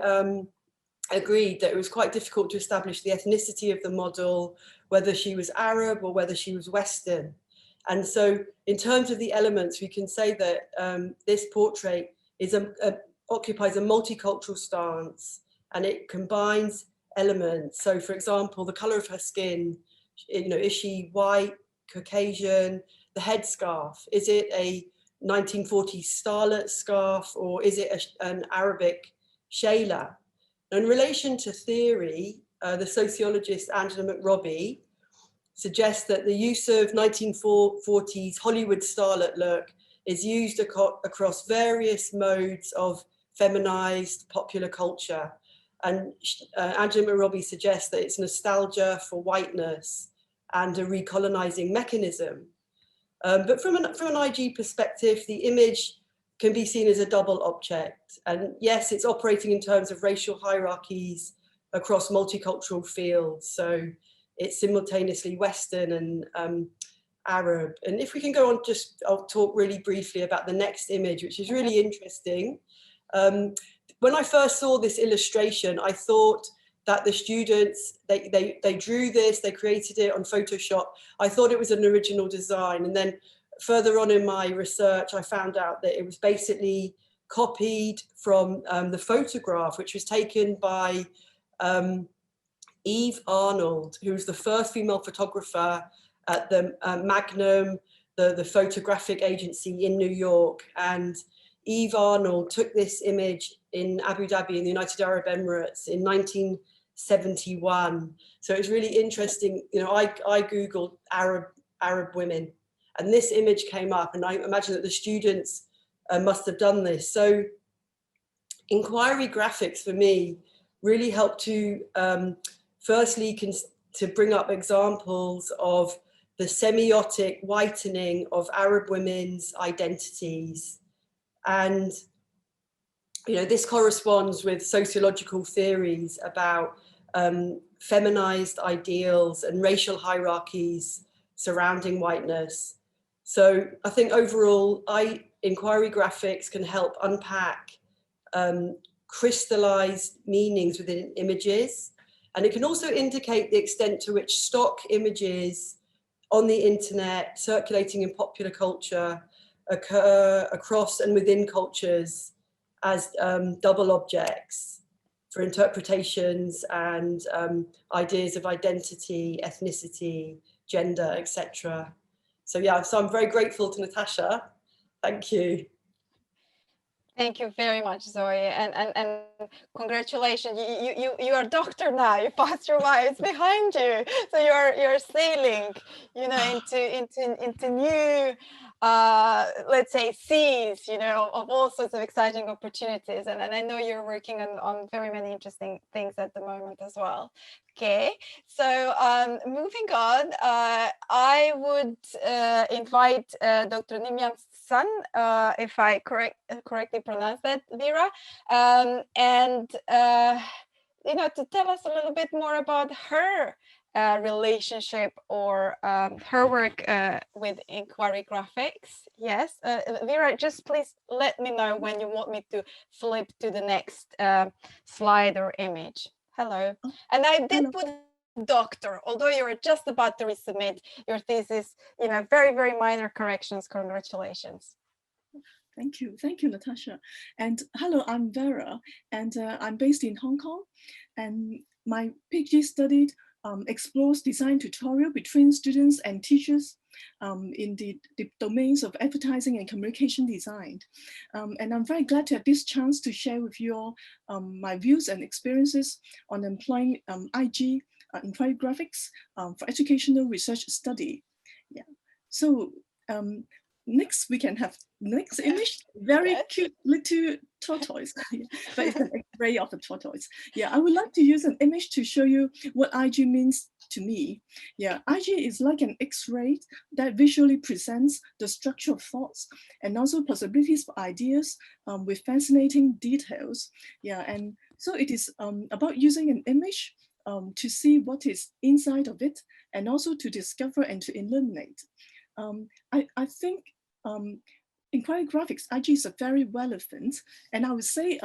agreed that it was quite difficult to establish the ethnicity of the model, whether she was Arab or whether she was Western. And so in terms of the elements, we can say that this portrait is occupies a multicultural stance, and it combines elements. So for example, the color of her skin, is she white, Caucasian? The headscarf, is it a 1940s starlet scarf, or is it an Arabic shayla? In relation to theory, the sociologist Angela McRobbie suggests that the use of 1940s Hollywood starlet look is used across various modes of feminized popular culture. And Angela McRobbie suggests that it's nostalgia for whiteness and a recolonizing mechanism. But from an IG perspective, the image can be seen as a double object. And yes, it's operating in terms of racial hierarchies across multicultural fields. So it's simultaneously Western and Arab. And if we can go on, I'll talk really briefly about the next image, which is really interesting. When I first saw this illustration, I thought that the students, they drew this, they created it on Photoshop. I thought it was an original design. And then further on in my research, I found out that it was basically copied from the photograph, which was taken by Eve Arnold, who was the first female photographer at the Magnum, the photographic agency in New York. And Eve Arnold took this image in Abu Dhabi in the United Arab Emirates in 1971. So it's really interesting. You know, I Googled Arab women, and this image came up, and I imagine that the students must have done this. So inquiry graphics for me really helped to firstly to bring up examples of the semiotic whitening of Arab women's identities. And, you know, this corresponds with sociological theories about feminized ideals and racial hierarchies surrounding whiteness. So I think overall, inquiry graphics can help unpack crystallized meanings within images. And it can also indicate the extent to which stock images on the internet, circulating in popular culture, occur across and within cultures as double objects for interpretations and ideas of identity, ethnicity, gender, etc. So yeah, so I'm very grateful to Natasa. Thank you. Thank you very much, Zoe, and congratulations. You are a doctor now. You passed your wife. It's behind you. So you're sailing, you know, into new let's say seas, you know, of all sorts of exciting opportunities. And I know you're working on very many interesting things at the moment as well. Okay, so moving on, I would invite Dr. Nimyan's son, if I correctly pronounce that, Vera, and you know, to tell us a little bit more about her relationship or her work with inquiry graphics. Yes, Vera, just please let me know when you want me to flip to the next slide or image. Hello. And I did put doctor, although you're just about to resubmit your thesis, you know, very, very minor corrections. Congratulations. Thank you, Natasa. And hello, I'm Vera, and I'm based in Hong Kong. And my PhD study explores design tutorial between students and teachers in the domains of advertising and communication design. And I'm very glad to have this chance to share with you all my views and experiences on employing IG inquiry graphics for educational research study. Yeah. So next we can have next image, very cute little tortoise, but it's an X-ray of the tortoise. Yeah, I would like to use an image to show you what IG means to me. Yeah, IG is like an X-ray that visually presents the structure of thoughts and also possibilities for ideas with fascinating details. Yeah, and so it is about using an image to see what is inside of it and also to discover and to illuminate. I think inquiry graphics, IG is a very relevant, and I would say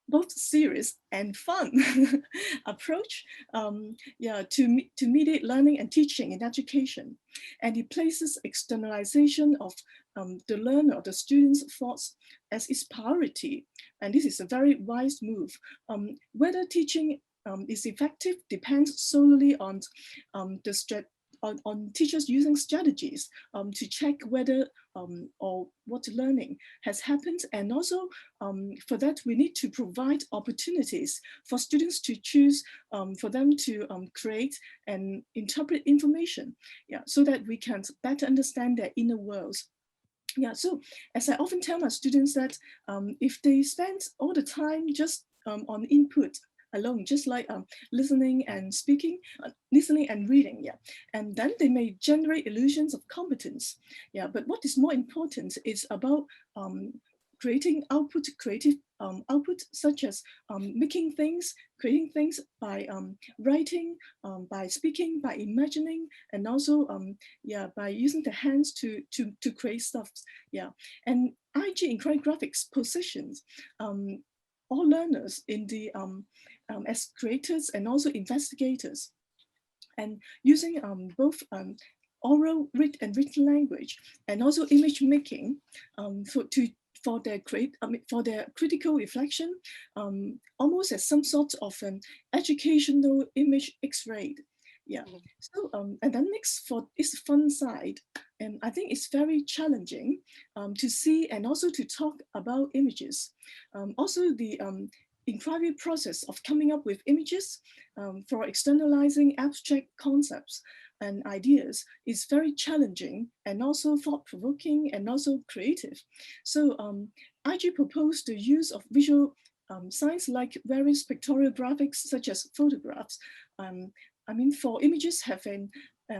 both serious and fun approach to mediate learning and teaching in education. And it places externalization of the learner or the student's thoughts as its priority. And this is a very wise move. Whether teaching is effective depends solely on on teachers using strategies to check whether or what learning has happened. And also for that, we need to provide opportunities for students to choose, for them to create and interpret information, so that we can better understand their inner worlds. Yeah, so as I often tell my students that if they spend all the time just on input alone, just like listening and speaking, listening and reading, and then they may generate illusions of competence. But what is more important is about creating output, creative output, such as making things, creating things by writing, by speaking, by imagining, and also by using the hands to create stuff. And IG inquiry graphics positions all learners in the as creators and also investigators, and using both oral and written language, and also image making for their critical reflection, almost as some sort of an educational image X-ray. Yeah. So and then next for its fun side, and I think it's very challenging to see and also to talk about images. Also the inquiry process of coming up with images for externalizing abstract concepts and ideas is very challenging and also thought-provoking and also creative. So IG proposed the use of visual science like various pictorial graphics such as photographs. I mean, for images have a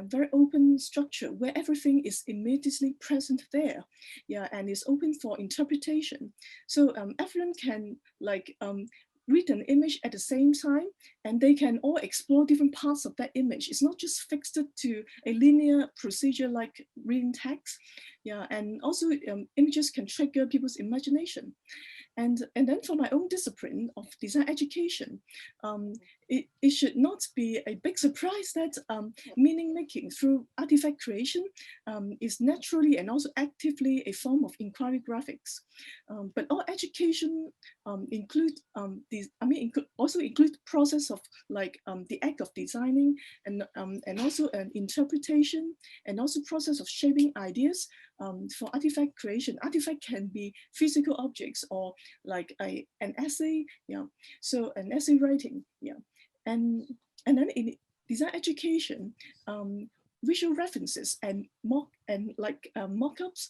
very open structure where everything is immediately present there, yeah, and is open for interpretation. So everyone can like read an image at the same time, and they can all explore different parts of that image. It's not just fixed to a linear procedure like reading text, yeah, and also images can trigger people's imagination. And then for my own discipline of design education, it should not be a big surprise that meaning making through artifact creation is naturally and also actively a form of inquiry graphics. But all education also include process of like the act of designing and also an interpretation and also process of shaping ideas for artifact creation. Artifact can be physical objects or like an essay, yeah. So an essay writing, yeah. And then in design education, visual references and mock-ups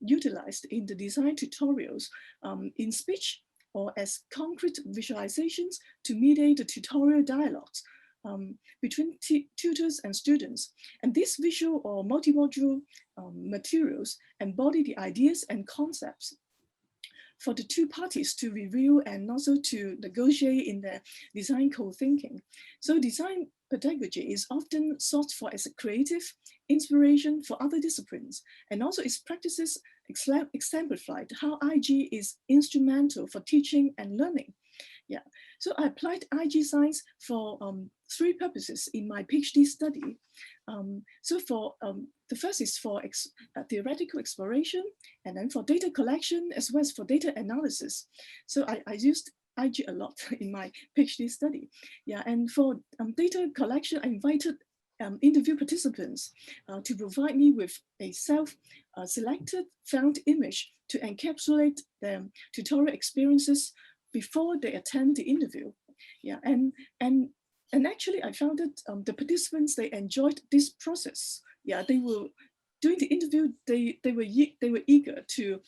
utilized in the design tutorials in speech or as concrete visualizations to mediate the tutorial dialogues between tutors and students. And these visual or multimodal materials embody the ideas and concepts for the two parties to review and also to negotiate in the design co-thinking. So design pedagogy is often sought for as a creative inspiration for other disciplines, and also its practices exemplified how IG is instrumental for teaching and learning. Yeah, so I applied IG science for 3 purposes in my PhD study. So for the first is for theoretical exploration, and then for data collection as well as for data analysis. So I used IG a lot in my PhD study. Yeah, and for data collection, I invited interview participants to provide me with a self-selected found image to encapsulate their tutorial experiences before they attend the interview. Yeah, and actually I found that the participants, they enjoyed this process. Yeah, they will, during the interview, they were eager to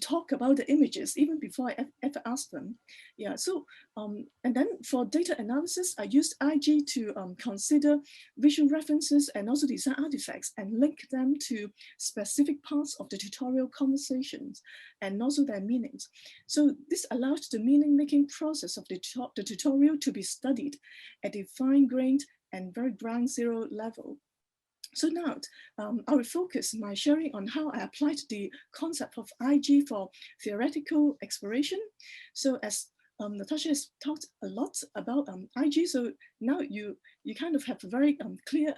talk about the images even before I ever asked them. Yeah, so and then for data analysis, I used IG to consider visual references and also design artifacts and link them to specific parts of the tutorial conversations and also their meanings. So this allowed the meaning making process of the tutorial to be studied at a fine-grained and very ground zero level. So now I will focus my sharing on how I applied the concept of IG for theoretical exploration. So as Natasha has talked a lot about IG, so now you kind of have a very clear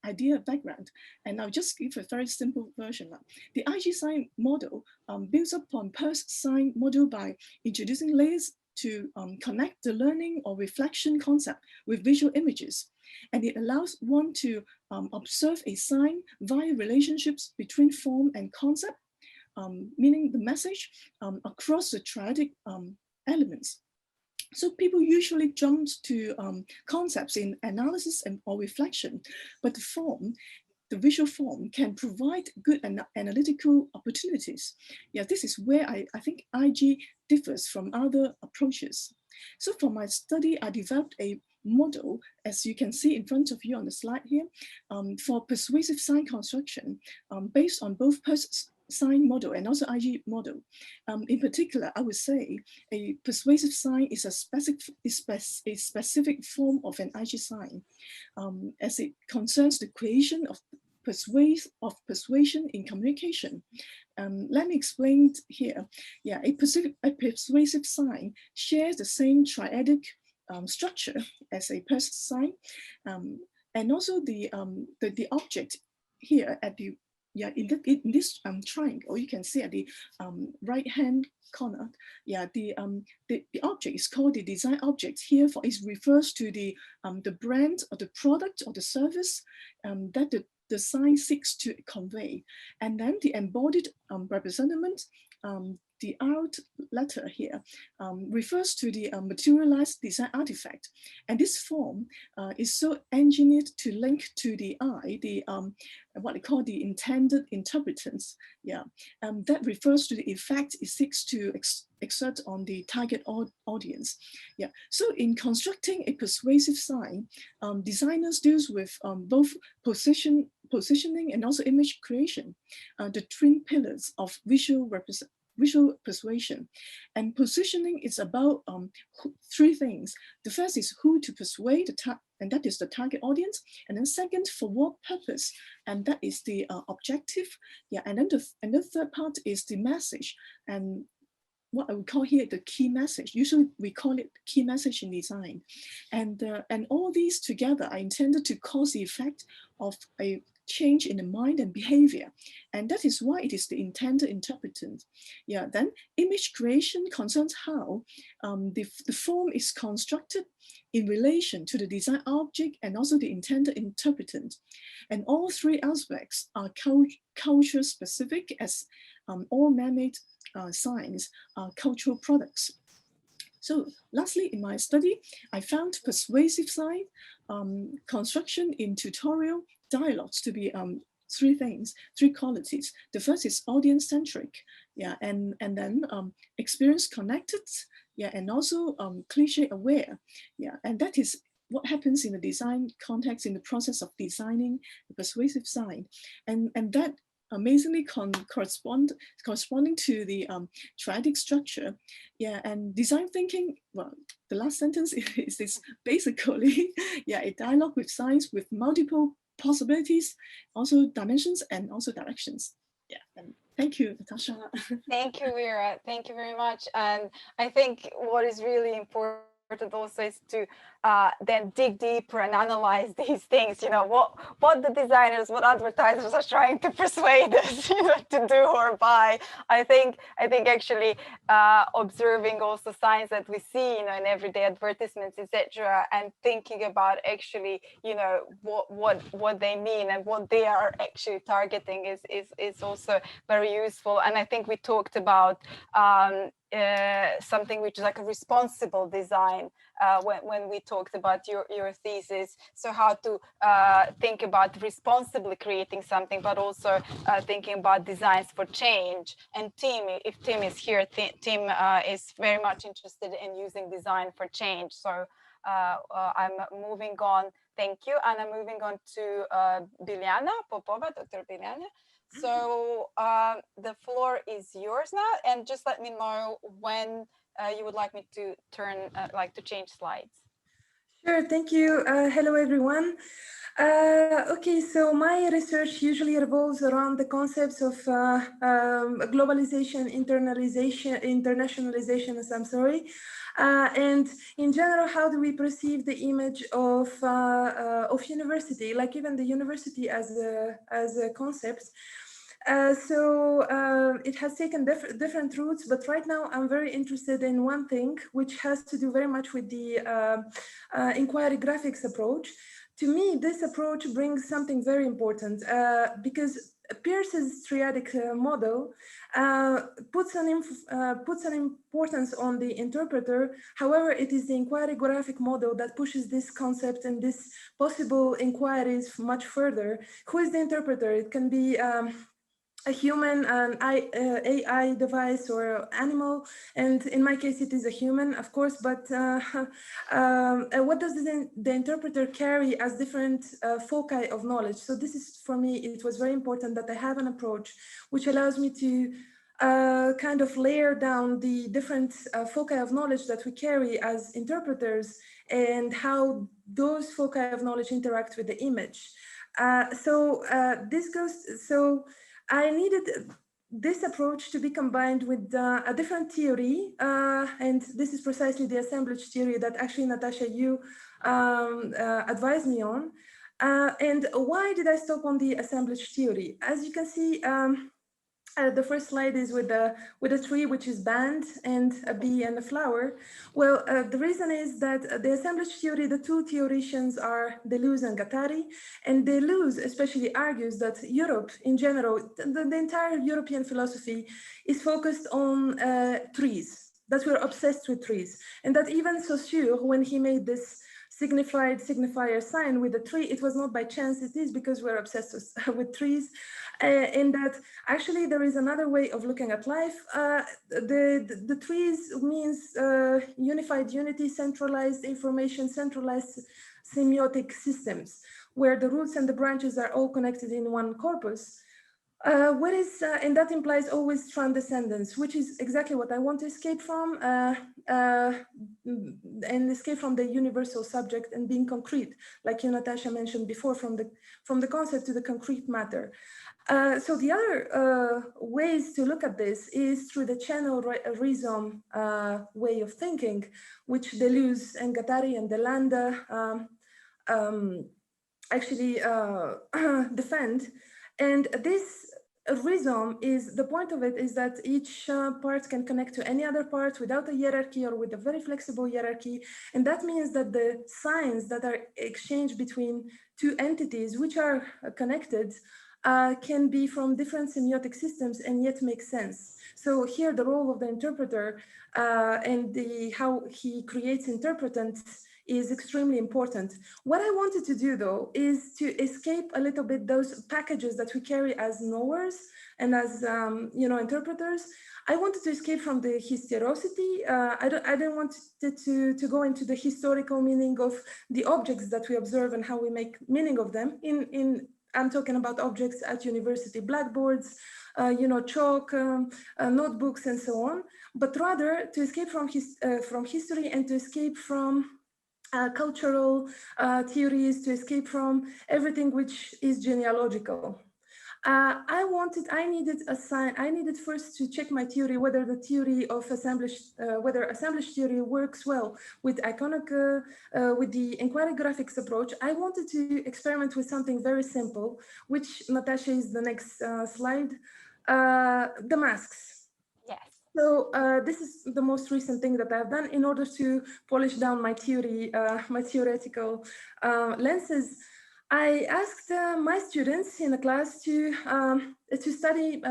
idea background, and I'll just give a very simple version. The IG sign model builds upon Peirce's sign model by introducing layers to connect the learning or reflection concept with visual images. And it allows one to observe a sign via relationships between form and concept, meaning the message across the triadic elements. So people usually jump to concepts in analysis or reflection, but the visual form can provide good analytical opportunities. Yeah, this is where I think IG differs from other approaches. So for my study, I developed a model, as you can see in front of you on the slide here, for persuasive sign construction based on both Peirce's sign model and also IG model. In particular, I would say a persuasive sign is a specific form of an IG sign, as it concerns the creation of persuasion in communication. Let me explain here. Yeah, a persuasive sign shares the same triadic structure as a Peirce sign, and also the object here at the, in this triangle, you can see at the right-hand corner, the object is called the design object. Here, for it refers to the brand or the product or the service that the sign seeks to convey. And then the embodied representative, the art letter here refers to the materialized design artifact. And this form is so engineered to link to the eye, the what they call the intended interpretance. That refers to the effect it seeks to exert on the target audience. So in constructing a persuasive sign, designers deals with both positioning and also image creation, the twin pillars of visual persuasion. And positioning is about three things. The first is who to persuade, and that is the target audience. And then second, for what purpose, and that is the objective. And then the third part is the message, and what I would call here the key message. Usually we call it key message in design. And all these together are intended to cause the effect of a change in the mind and behavior. And that is why it is the intended interpretant. Then image creation concerns how the form is constructed in relation to the design object and also the intended interpretant. And all three aspects are culture specific, as all man-made signs are cultural products. So lastly, in my study, I found persuasive sign construction in tutorial dialogues to be three things, three qualities. The first is audience-centric, and then experience connected, and also cliche-aware, and that is what happens in the design context in the process of designing a persuasive sign, and that amazingly corresponding to the triadic structure. And design thinking, well, the last sentence is basically a dialogue with signs with multiple possibilities, also dimensions and also directions. And thank you, Natasha. Thank you, Vera. Thank you very much. And I think what is really important also is to then dig deeper and analyze these things, what the designers, what advertisers are trying to persuade us to do or buy. I think actually observing also signs that we see in everyday advertisements, etc., and thinking about actually what they mean and what they are actually targeting is also very useful. And I think we talked about something which is like a responsible design when we talked about your thesis. So how to think about responsibly creating something, but also thinking about designs for change. And Tim, if Tim is here, Tim is very much interested in using design for change. So I'm moving on. Thank you. And I'm moving on to Biljana Popova, Dr. Biljana. So the floor is yours now, and just let me know when you would like me to to change slides. Sure, thank you. Hello, everyone. Okay, so my research usually revolves around the concepts of globalization, internationalization, I'm sorry. And in general, how do we perceive the image of university, like even the university as a concept? It has taken different routes, but right now I'm very interested in one thing, which has to do very much with the inquiry graphics approach. To me, this approach brings something very important because Peirce's triadic model puts an importance on the interpreter. However, it is the inquiry graphic model that pushes this concept and this possible inquiries much further. Who is the interpreter? It can be a human, an AI device, or animal, and in my case it is a human, of course, but what does the interpreter carry as different foci of knowledge? So this is, for me, it was very important that I have an approach which allows me to kind of layer down the different foci of knowledge that we carry as interpreters and how those foci of knowledge interact with the image. I needed this approach to be combined with a different theory, and this is precisely the assemblage theory that actually, Natasha, you advised me on. And why did I stop on the assemblage theory? As you can see, the first slide is with a tree which is band and a bee and a flower. Well, the reason is that the assemblage theory, the two theoreticians are Deleuze and Guattari, and Deleuze especially argues that Europe in general, the entire European philosophy is focused on trees, that we're obsessed with trees, and that even Saussure, when he made this signifier sign with a tree, it was not by chance, it is because we're obsessed with trees. And that actually there is another way of looking at life. The trees means unified unity, centralized information, centralized semiotic systems, where the roots and the branches are all connected in one corpus. And that implies always transcendence, which is exactly what I want to escape from, and escape from the universal subject and being concrete, like you, Natasha, mentioned before, from the concept to the concrete matter. So the other ways to look at this is through the channel rhizome way of thinking, which Deleuze and Guattari and Delanda actually defend. And this rhizome is, the point of it is that each part can connect to any other part without a hierarchy or with a very flexible hierarchy. And that means that the signs that are exchanged between two entities which are connected can be from different semiotic systems and yet make sense. So here the role of the interpreter and how he creates interpretants is extremely important. What I wanted to do though is to escape a little bit those packages that we carry as knowers and as interpreters. I wanted to escape from the hysterosity. I didn't want to go into the historical meaning of the objects that we observe and how we make meaning of them. I'm talking about objects at university, blackboards, chalk, notebooks, and so on. But rather to escape from history and to escape from cultural theories, to escape from everything which is genealogical. I needed a sign. I needed first to check my theory, whether the theory of whether assemblage theory works well with with the inquiry graphics approach. I wanted to experiment with something very simple, which Natasha is the next slide, the masks. Yes. So this is the most recent thing that I've done in order to polish down my theory, my theoretical lenses. I asked my students in the class to study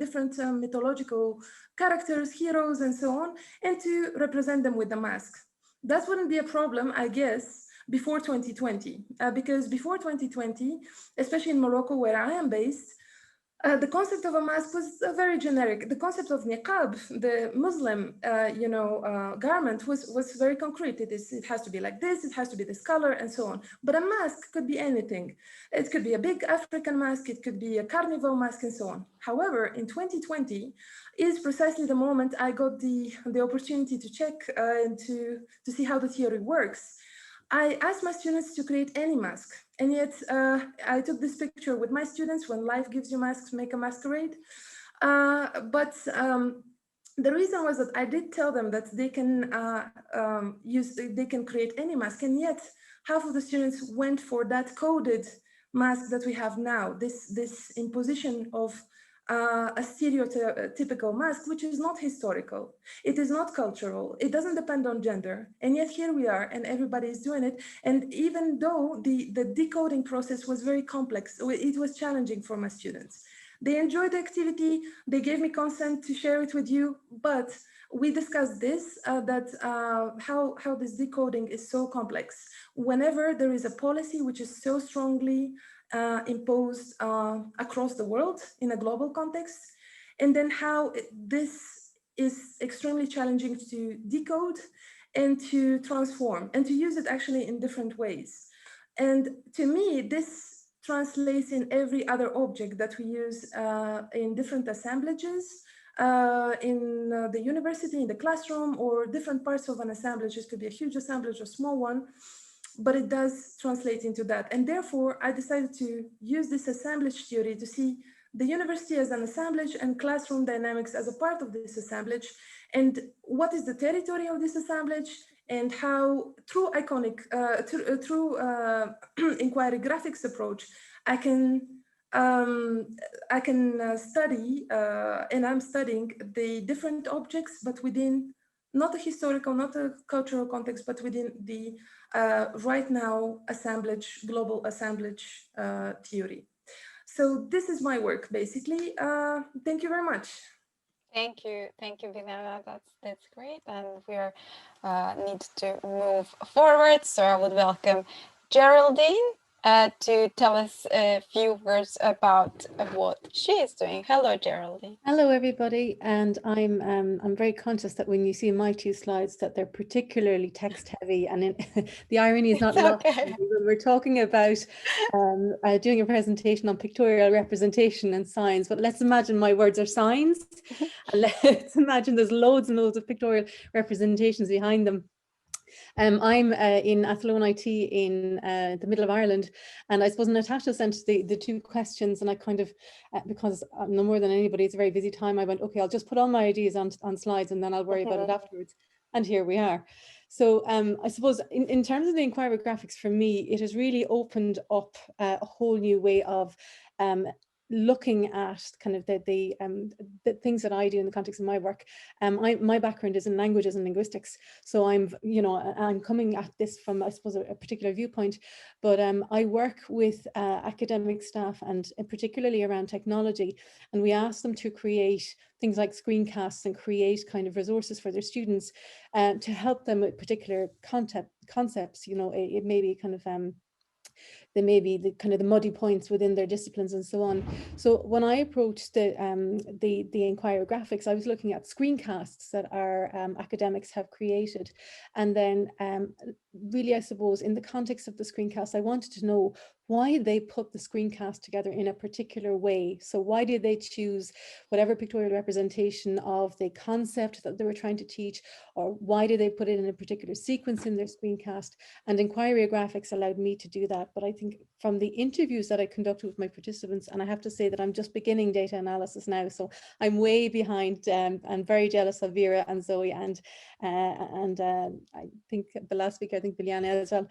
different mythological characters, heroes, and so on, and to represent them with the mask. That wouldn't be a problem, I guess, before 2020, because before 2020, especially in Morocco, where I am based, the concept of a mask was very generic. The concept of niqab, the Muslim, garment, was very concrete. It has to be like this. It has to be this color, and so on. But a mask could be anything. It could be a big African mask. It could be a carnival mask, and so on. However, in 2020 is precisely the moment I got the opportunity to check and to see how the theory works. I asked my students to create any mask. And yet I took this picture with my students when life gives you masks, make a masquerade. But the reason was that I did tell them that they can they can create any mask. And yet half of the students went for that coded mask that we have now, this imposition of a stereotypical mask, which is not historical. It is not cultural. It doesn't depend on gender. And yet here we are, and everybody is doing it. And even though the decoding process was very complex, it was challenging for my students. They enjoyed the activity. They gave me consent to share it with you. But we discussed this, how this decoding is so complex. Whenever there is a policy which is so strongly imposed across the world in a global context, and then how this is extremely challenging to decode and to transform and to use it actually in different ways. And to me, this translates in every other object that we use in different assemblages, in the university, in the classroom, or different parts of an assemblage. It could be a huge assemblage or small one, but it does translate into that. And therefore, I decided to use this assemblage theory to see the university as an assemblage and classroom dynamics as a part of this assemblage. And what is the territory of this assemblage? and how through inquiry graphics approach, I can study, and I'm studying the different objects, but within not a historical, not a cultural context, but within the right now assemblage, global assemblage theory. So this is my work, basically. Thank you very much. Thank you, Vinara. That's great, and we are need to move forward. So I would welcome Geraldine to tell us a few words about what she is doing. Hello, Geraldine. Hello, everybody, and I'm very conscious that when you see my two slides, that they're particularly text heavy, and the irony is not lost. Okay. When we're talking about doing a presentation on pictorial representation and signs, but let's imagine my words are signs, and let's imagine there's loads and loads of pictorial representations behind them. I'm in Athlone IT in the middle of Ireland, and I suppose Natasha sent the two questions, and I kind of, because no more than anybody, it's a very busy time, I went, okay, I'll just put all my ideas on slides and then I'll worry about it afterwards. And here we are. So I suppose in terms of the inquiry graphics, for me, it has really opened up a whole new way of looking at kind of the things that I do in the context of my work. My background is in languages and linguistics, so I'm coming at this from, I suppose, a particular viewpoint, but I work with academic staff, and particularly around technology, and we ask them to create things like screencasts and create kind of resources for their students to help them with particular concepts. It may be kind of there may be the kind of the muddy points within their disciplines and so on. So when I approached the inquiry graphics, I was looking at screencasts that our academics have created, and then really, I suppose, in the context of the screencast, I wanted to know why they put the screencast together in a particular way. So why did they choose whatever pictorial representation of the concept that they were trying to teach, or why did they put it in a particular sequence in their screencast? And inquiry graphics allowed me to do that. But I think from the interviews that I conducted with my participants, and I have to say that I'm just beginning data analysis now, so I'm way behind. I'm very jealous of Vera and Zoe, and I think the last speaker, I think Biljana as well.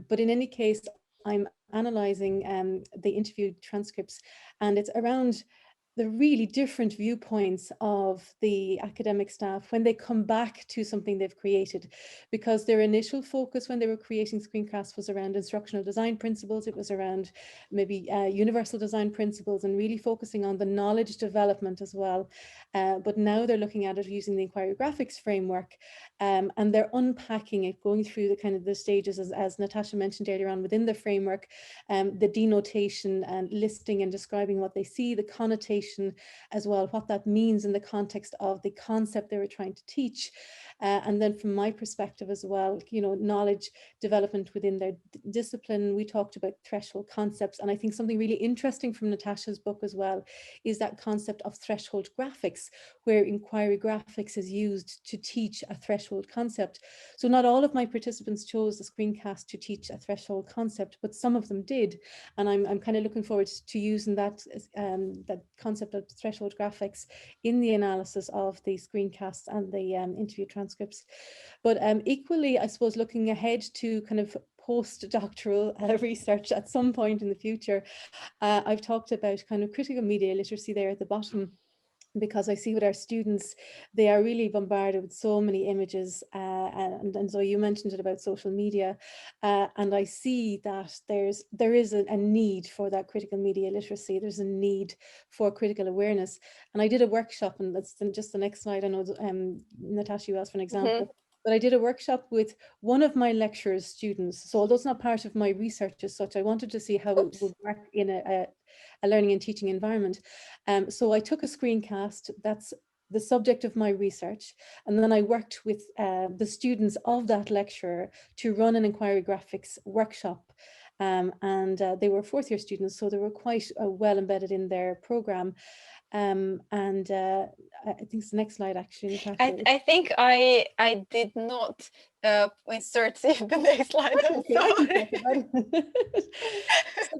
But in any case, I'm analyzing the interview transcripts, and it's around the really different viewpoints of the academic staff when they come back to something they've created, because their initial focus when they were creating screencasts was around instructional design principles. It was around maybe universal design principles, and really focusing on the knowledge development as well. But now they're looking at it using the inquiry graphics framework, and they're unpacking it, going through the kind of the stages as Natasha mentioned earlier on within the framework, the denotation and listing and describing what they see, the connotation as well, what that means in the context of the concept they were trying to teach. And then from my perspective as well, knowledge development within their discipline. We talked about threshold concepts, and I think something really interesting from Natasha's book as well is that concept of threshold graphics, where inquiry graphics is used to teach a threshold concept. So not all of my participants chose the screencast to teach a threshold concept, but some of them did, and I'm kind of looking forward to using that concept of threshold graphics in the analysis of the screencasts and the interview transcripts. But equally, I suppose, looking ahead to kind of postdoctoral research at some point in the future, I've talked about kind of critical media literacy there at the bottom, because I see with our students, they are really bombarded with so many images, and so you mentioned it about social media, and I see that there is a need for that critical media literacy. There's a need for critical awareness, and I did a workshop, and that's just the next slide. I know Natasha, you asked for an example. But I did a workshop with one of my lecturer's students. So although it's not part of my research as such, I wanted to see how it would work in a learning and teaching environment. So I took a screencast that's the subject of my research, and then I worked with the students of that lecturer to run an inquiry graphics workshop. And they were fourth year students, so they were quite well embedded in their program. I think it's the next slide, actually. I think I did not insert the next slide. I'm sorry.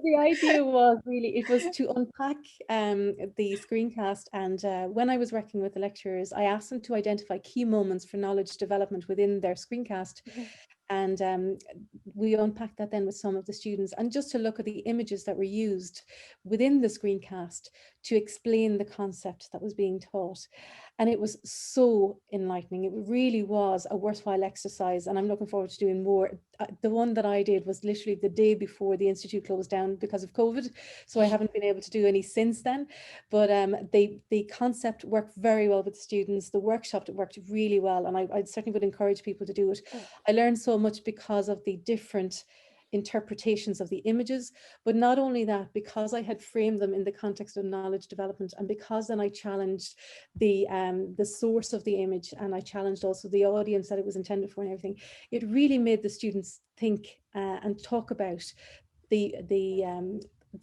the idea was really, it was to unpack the screencast. And when I was working with the lecturers, I asked them to identify key moments for knowledge development within their screencast. And we unpacked that then with some of the students, and just to look at the images that were used within the screencast to explain the concept that was being taught. And it was so enlightening. It really was a worthwhile exercise, and I'm looking forward to doing more. The one that I did was literally the day before the institute closed down because of COVID, so I haven't been able to do any since then. But the concept worked very well with the students. The workshop worked really well, and I certainly would encourage people to do it. I learned so much because of the different interpretations of the images, but not only that, because I had framed them in the context of knowledge development, and because then I challenged the source of the image, and I challenged also the audience that it was intended for and everything. It really made the students think and talk about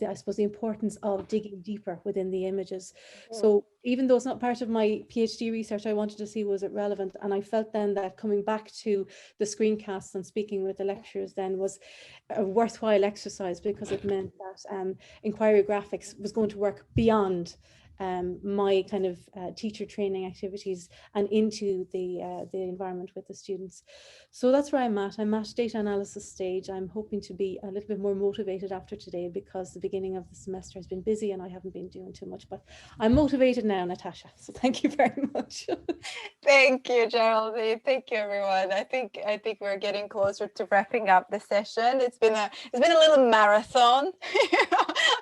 I suppose the importance of digging deeper within the images. So even though it's not part of my PhD research, I wanted to see, was it relevant? And I felt then that coming back to the screencasts and speaking with the lecturers then was a worthwhile exercise, because it meant that inquiry graphics was going to work beyond my kind of teacher training activities and into the environment with the students. So that's where I'm at. I'm at data analysis stage. I'm hoping to be a little bit more motivated after today, because the beginning of the semester has been busy and I haven't been doing too much, but I'm motivated now, Natasha. So thank you very much. Thank you, Geraldine. Thank you, everyone. I think we're getting closer to wrapping up the session. It's been a little marathon.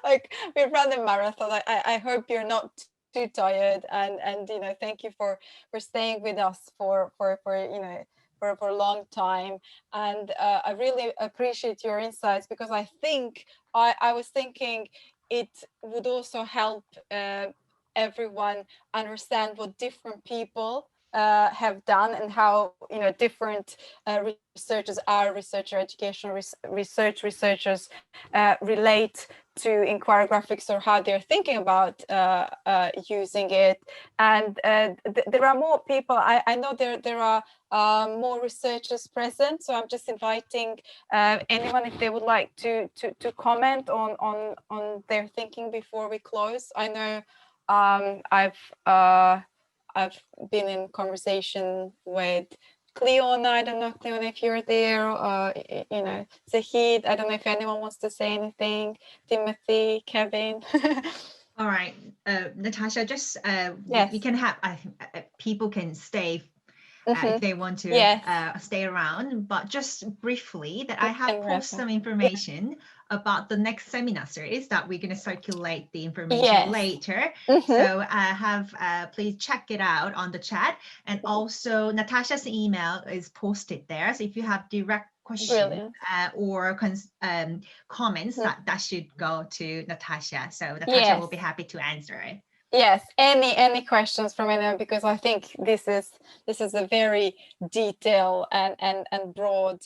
Like, we've run a marathon. I hope you're not too tired, and thank you for staying with us for a long time. And I really appreciate your insights, because I think I was thinking it would also help everyone understand what different people have done, and how different researchers, our researcher, educational researchers relate to inquiry graphics, or how they're thinking about using it. And there are more people. I know there are more researchers present, so I'm just inviting anyone, if they would like to comment on their thinking before we close. I know I've been in conversation with Cleona. I don't know, Cleona, if you're there. Zahid. I don't know if anyone wants to say anything. Timothy, Kevin. All right, Natasha, just Yes. we can have, people can stay if they want to stay around, but just briefly, that I have posted some information about the next seminar series that we're going to circulate the information later. So please check it out on the chat, and also Natasha's email is posted there. So if you have direct questions or comments, that should go to Natasha. So Natasha will be happy to answer it. Yes, any questions from anyone, because I think this is a very detailed and broad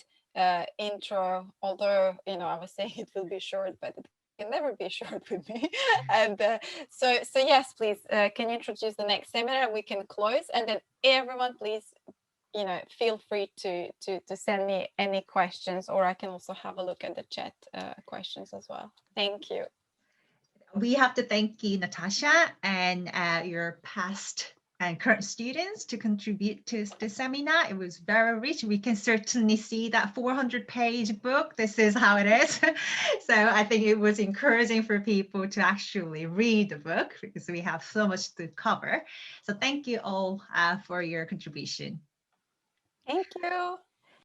intro, although I was saying it will be short, but it can never be short with me. And so yes, please, can you introduce the next seminar? We can close, and then everyone, please, feel free to send me any questions, or I can also have a look at the chat questions as well. Thank you. We have to thank you, Natasha, and your past and current students to contribute to the seminar. It was very rich. We can certainly see that 400-page book. This is how it is. So I think it was encouraging for people to actually read the book, because we have so much to cover. So thank you all for your contribution. Thank you.